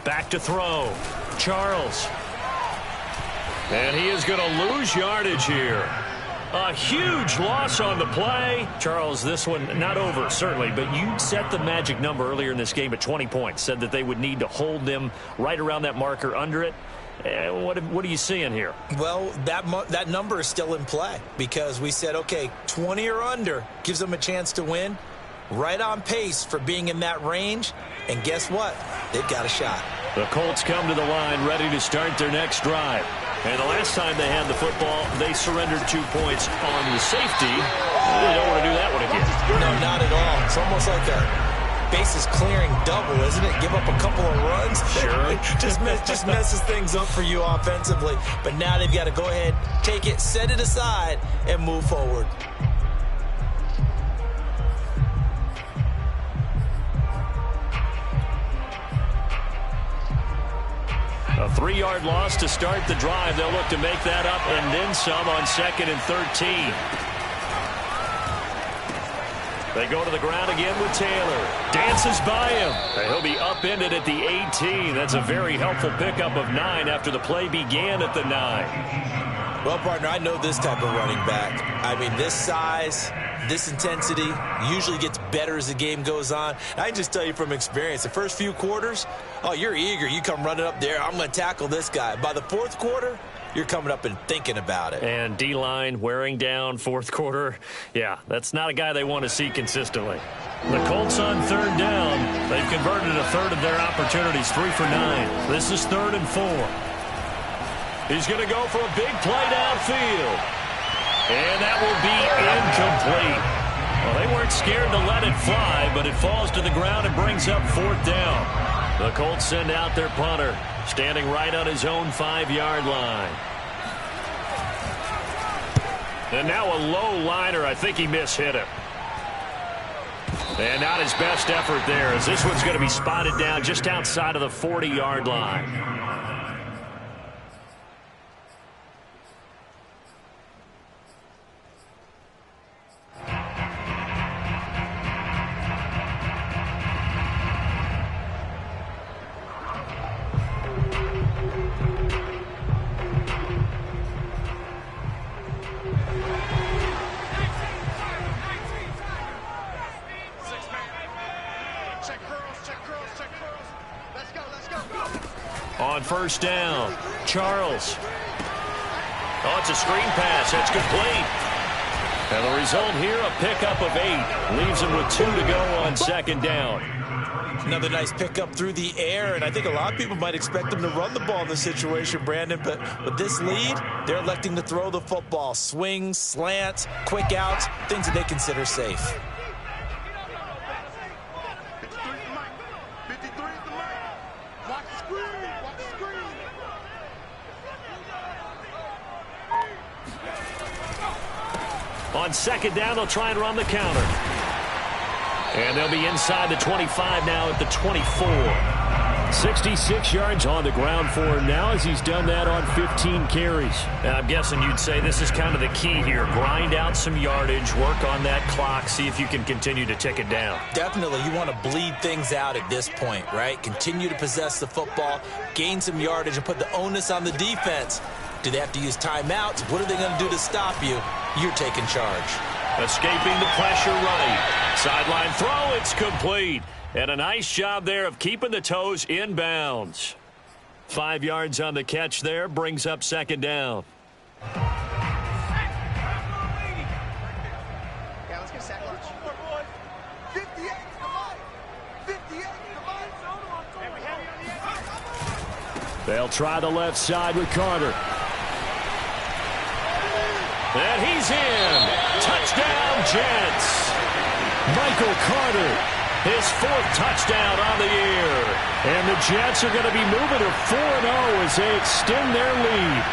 Back to throw. Charles. And he is going to lose yardage here. A huge loss on the play. Charles, this one not over, certainly, but you set the magic number earlier in this game at 20 points. Said that they would need to hold them right around that marker under it. What are you seeing here? Well, that number is still in play because we said, okay, 20 or under gives them a chance to win. Right on pace for being in that range. And guess what? They've got a shot. The Colts come to the line ready to start their next drive. And the last time they had the football, they surrendered 2 points on the safety. They don't want to do that one again. No, not at all. It's almost like a bases clearing double, isn't it? Give up a couple of runs. Sure. just messes things up for you offensively. But now they've got to go ahead, take it, set it aside, and move forward. A 3-yard loss to start the drive. They'll look to make that up and then some on 2nd and 13. They go to the ground again with Taylor. Dances by him. And he'll be upended at the 18. That's a very helpful pickup of 9 after the play began at the 9. Well, partner, I know this type of running back. I mean, this size, this intensity usually gets better as the game goes on. I can just tell you from experience, the first few quarters, oh, you're eager. You come running up there, I'm going to tackle this guy. By the fourth quarter, you're coming up and thinking about it. And D-line wearing down fourth quarter. Yeah, that's not a guy they want to see consistently. The Colts on 3rd down. They've converted a third of their opportunities, 3 for 9. This is 3rd and 4. He's going to go for a big play downfield. And that will be incomplete. Well, they weren't scared to let it fly, but it falls to the ground and brings up 4th down. The Colts send out their punter, standing right on his own 5-yard line. And now a low liner. I think he mishit him. And not his best effort there, as this one's going to be spotted down just outside of the 40-yard line. On 1st down, Charles. Oh, it's a screen pass. That's complete. And the result here, a pickup of 8. Leaves him with 2 to go on 2nd down. Another nice pickup through the air, and I think a lot of people might expect them to run the ball in this situation, Brandon, but with this lead, they're electing to throw the football. Swings, slants, quick outs, things that they consider safe. On 2nd down, they'll try and run the counter. And they'll be inside the 25 now at the 24. 66 yards on the ground for him now, as he's done that on 15 carries. And I'm guessing you'd say this is kind of the key here. Grind out some yardage, work on that clock, see if you can continue to tick it down. Definitely. You want to bleed things out at this point, right? Continue to possess the football, gain some yardage, and put the onus on the defense. Do they have to use timeouts? What are they going to do to stop you? You're taking charge. Escaping the pressure right. Sideline throw, it's complete. And a nice job there of keeping the toes in bounds. 5 yards on the catch there, brings up 2nd down. Yeah, let's get sack lunch. 58, come on. 58, come on. They'll try the left side with Carter. And he's in. Touchdown, Jets. Michael Carter, his 4th touchdown on the year. And the Jets are going to be moving to 4-0 as they extend their lead.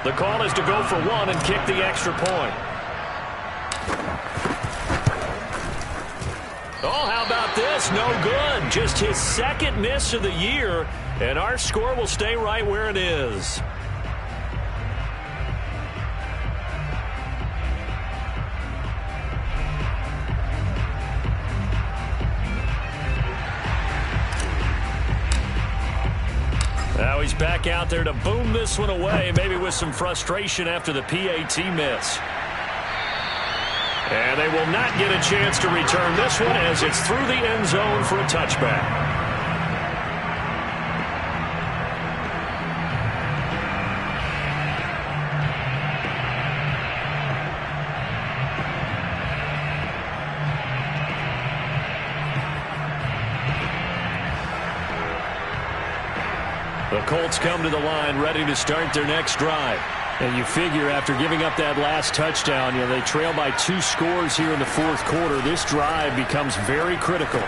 The call is to go for 1 and kick the extra point. Oh, how about this? No good. Just his 2nd miss of the year, and our score will stay right where it is. Now he's back out there to boom this one away, maybe with some frustration after the PAT miss. And they will not get a chance to return this one as it's through the end zone for a touchback. The Colts come to the line ready to start their next drive. And you figure after giving up that last touchdown, they trail by 2 scores here in the fourth quarter. This drive becomes very critical.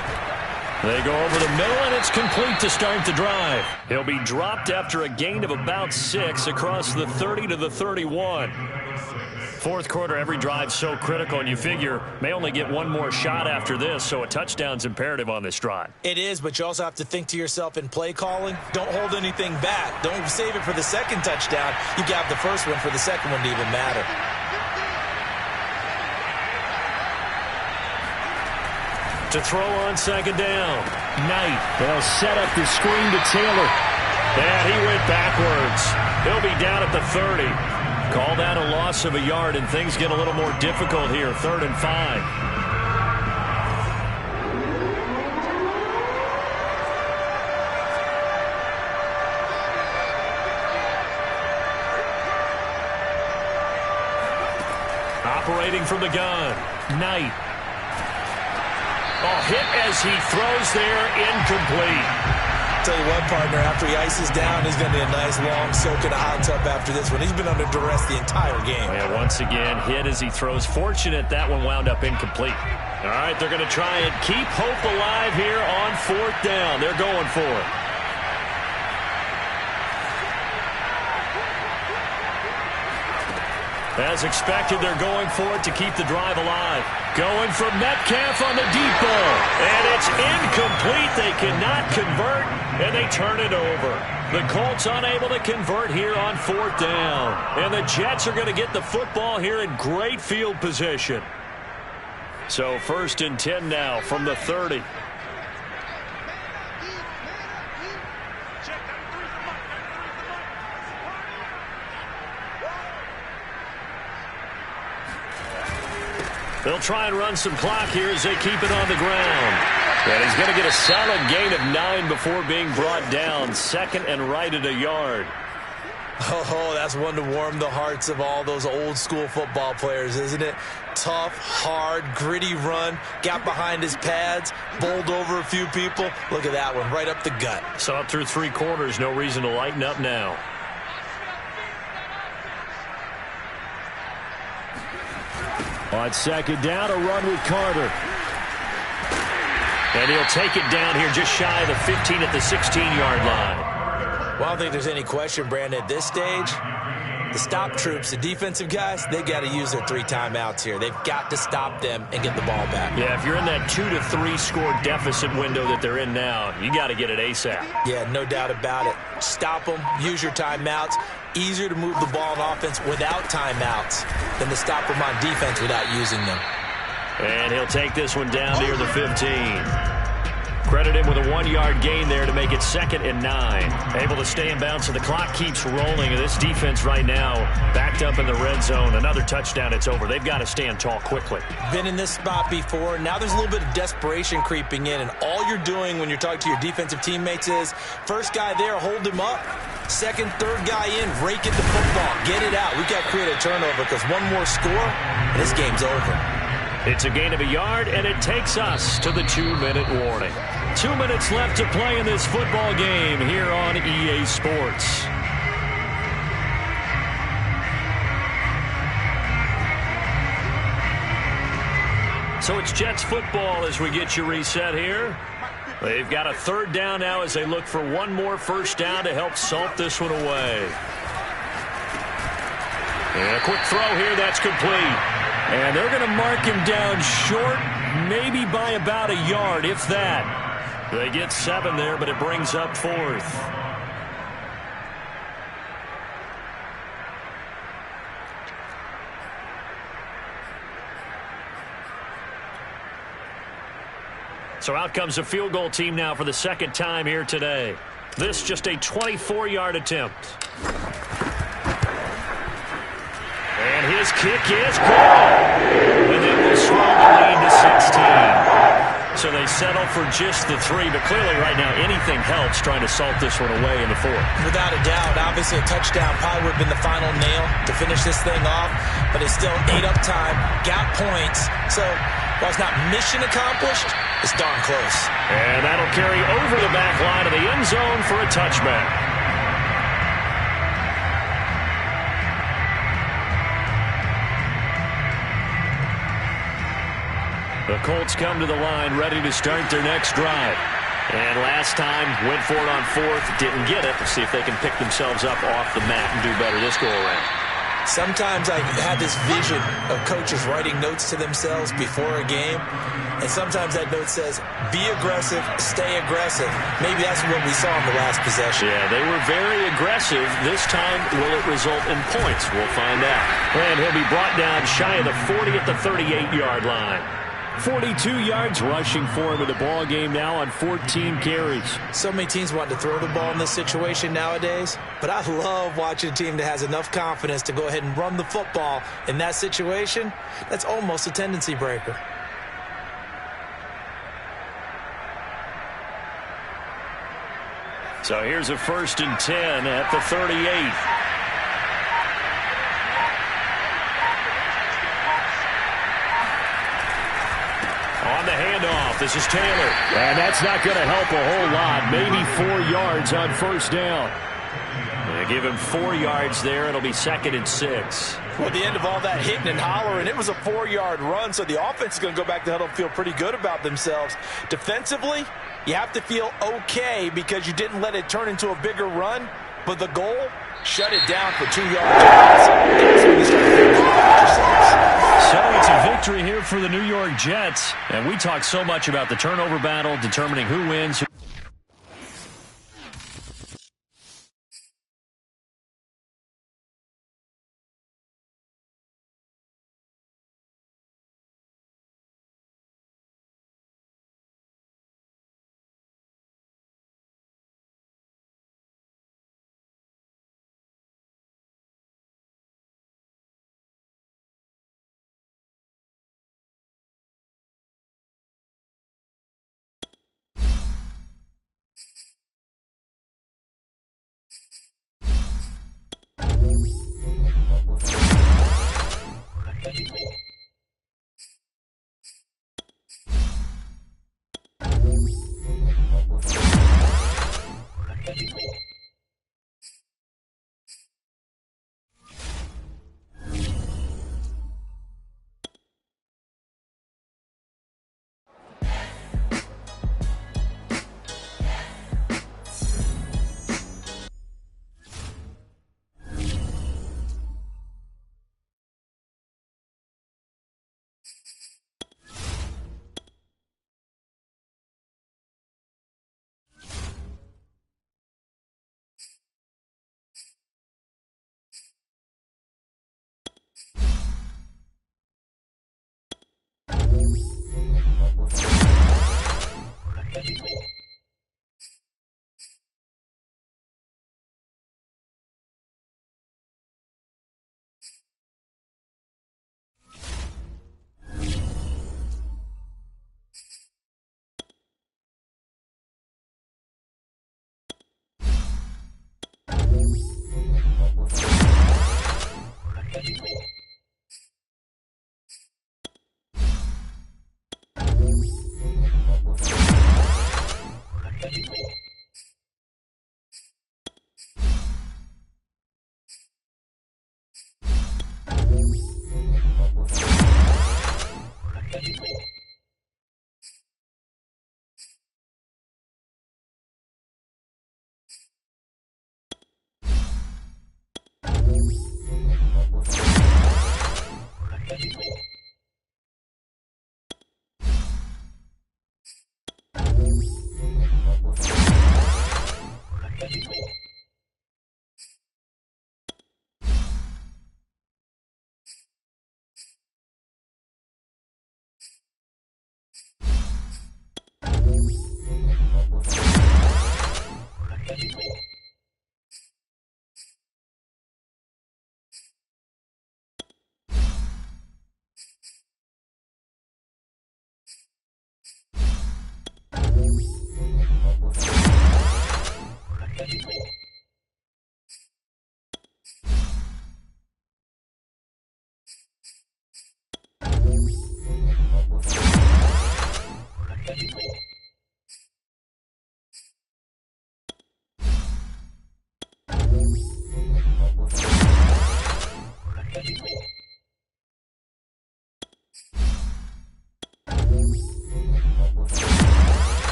They go over the middle, and it's complete to start the drive. He'll be dropped after a gain of about 6 across the 30 to the 31. Fourth quarter, every drive so critical, and you figure may only get one more shot after this, so a touchdown's imperative on this drive. It is, but you also have to think to yourself in play calling, don't hold anything back. Don't save it for the second touchdown. You got the first one for the second one to even matter. To throw on second down. Knight. They'll set up the screen to Taylor. And he went backwards. He'll be down at the 30. Call that a loss of a yard, and things get a little more difficult here. 3rd and 5. Operating from the gun. Knight. Hit as he throws there, incomplete. Tell you what, partner, after he ices down, he's going to be a nice long soak in a hot tub after this one. He's been under duress the entire game. Yeah, once again, hit as he throws. Fortunate that one wound up incomplete. All right, they're going to try and keep hope alive here on 4th down. They're going for it. As expected, they're going for it to keep the drive alive. Going for Metcalf on the deep ball. And it's incomplete. They cannot convert, and they turn it over. The Colts unable to convert here on 4th down. And the Jets are going to get the football here in great field position. So 1st and 10 now from the 30. They'll try and run some clock here as they keep it on the ground. And he's going to get a solid gain of 9 before being brought down. 2nd and right at a yard. Oh, that's one to warm the hearts of all those old school football players, isn't it? Tough, hard, gritty run. Got behind his pads, bowled over a few people. Look at that one, right up the gut. Saw it through 3 quarters. No reason to lighten up now. On 2nd down, a run with Carter. And he'll take it down here just shy of the 15 at the 16-yard line. Well, I don't think there's any question, Brandon, at this stage, the stop troops, the defensive guys, they got to use their 3 timeouts here. They've got to stop them and get the ball back. Yeah, if you're in that 2 to 3 score deficit window that they're in now, you got to get it ASAP. Yeah, no doubt about it. Stop them, use your timeouts. Easier to move the ball on offense without timeouts than to stop them on defense without using them. And he'll take this one down near the 15. Credit him with a 1-yard gain there to make it 2nd and 9. Able to stay in bounds, so the clock keeps rolling. And this defense right now backed up in the red zone. Another touchdown, it's over. They've got to stand tall quickly. Been in this spot before. Now there's a little bit of desperation creeping in. And all you're doing when you're talking to your defensive teammates is, first guy there, hold him up. 2nd, 3rd guy in, rake at the football. Get it out. We've got to create a turnover because one more score, and this game's over. It's a gain of a yard, and it takes us to the 2-minute warning. 2 minutes left to play in this football game here on EA Sports. So it's Jets football as we get you reset here. They've got a 3rd down now as they look for one more 1st down to help salt this one away. And a quick throw here, that's complete. And they're going to mark him down short, maybe by about a yard, if that. They get 7 there, but it brings up 4th. So out comes a field goal team now for the 2nd time here today. This just a 24-yard attempt. And his kick is good. And they will swell the lead to 16. So they settle for just the 3, but clearly right now anything helps trying to salt this one away in the 4th. Without a doubt, obviously a touchdown probably would have been the final nail to finish this thing off, but they still ate up time, got points. So while it's not mission accomplished, it's darn close. And that'll carry over the back line of the end zone for a touchback. The Colts come to the line ready to start their next drive. And last time, went for it on fourth, didn't get it. Let's see if they can pick themselves up off the mat and do better this go-around. Sometimes I have this vision of coaches writing notes to themselves before a game, and sometimes that note says, be aggressive, stay aggressive. Maybe that's what we saw in the last possession. Yeah, they were very aggressive. This time, will it result in points? We'll find out. And he'll be brought down shy of the 40 at the 38-yard line. 42 yards rushing for him in the ball game now on 14 carries. So many teams want to throw the ball in this situation nowadays, but I love watching a team that has enough confidence to go ahead and run the football in that situation. That's almost a tendency breaker. So here's a 1st and 10 at the 38. On the handoff, this is Taylor. And that's not going to help a whole lot. Maybe 4 yards on 1st down. They give him 4 yards there. It'll be 2nd and 6. Well, at the end of all that hitting and hollering, it was a 4-yard run, so the offense is going to go back to the huddle and feel pretty good about themselves. Defensively, you have to feel okay because you didn't let it turn into a bigger run, but the goal, shut it down for 2 yards. So it's a victory here for the New York Jets. And we talk so much about the turnover battle, determining who wins.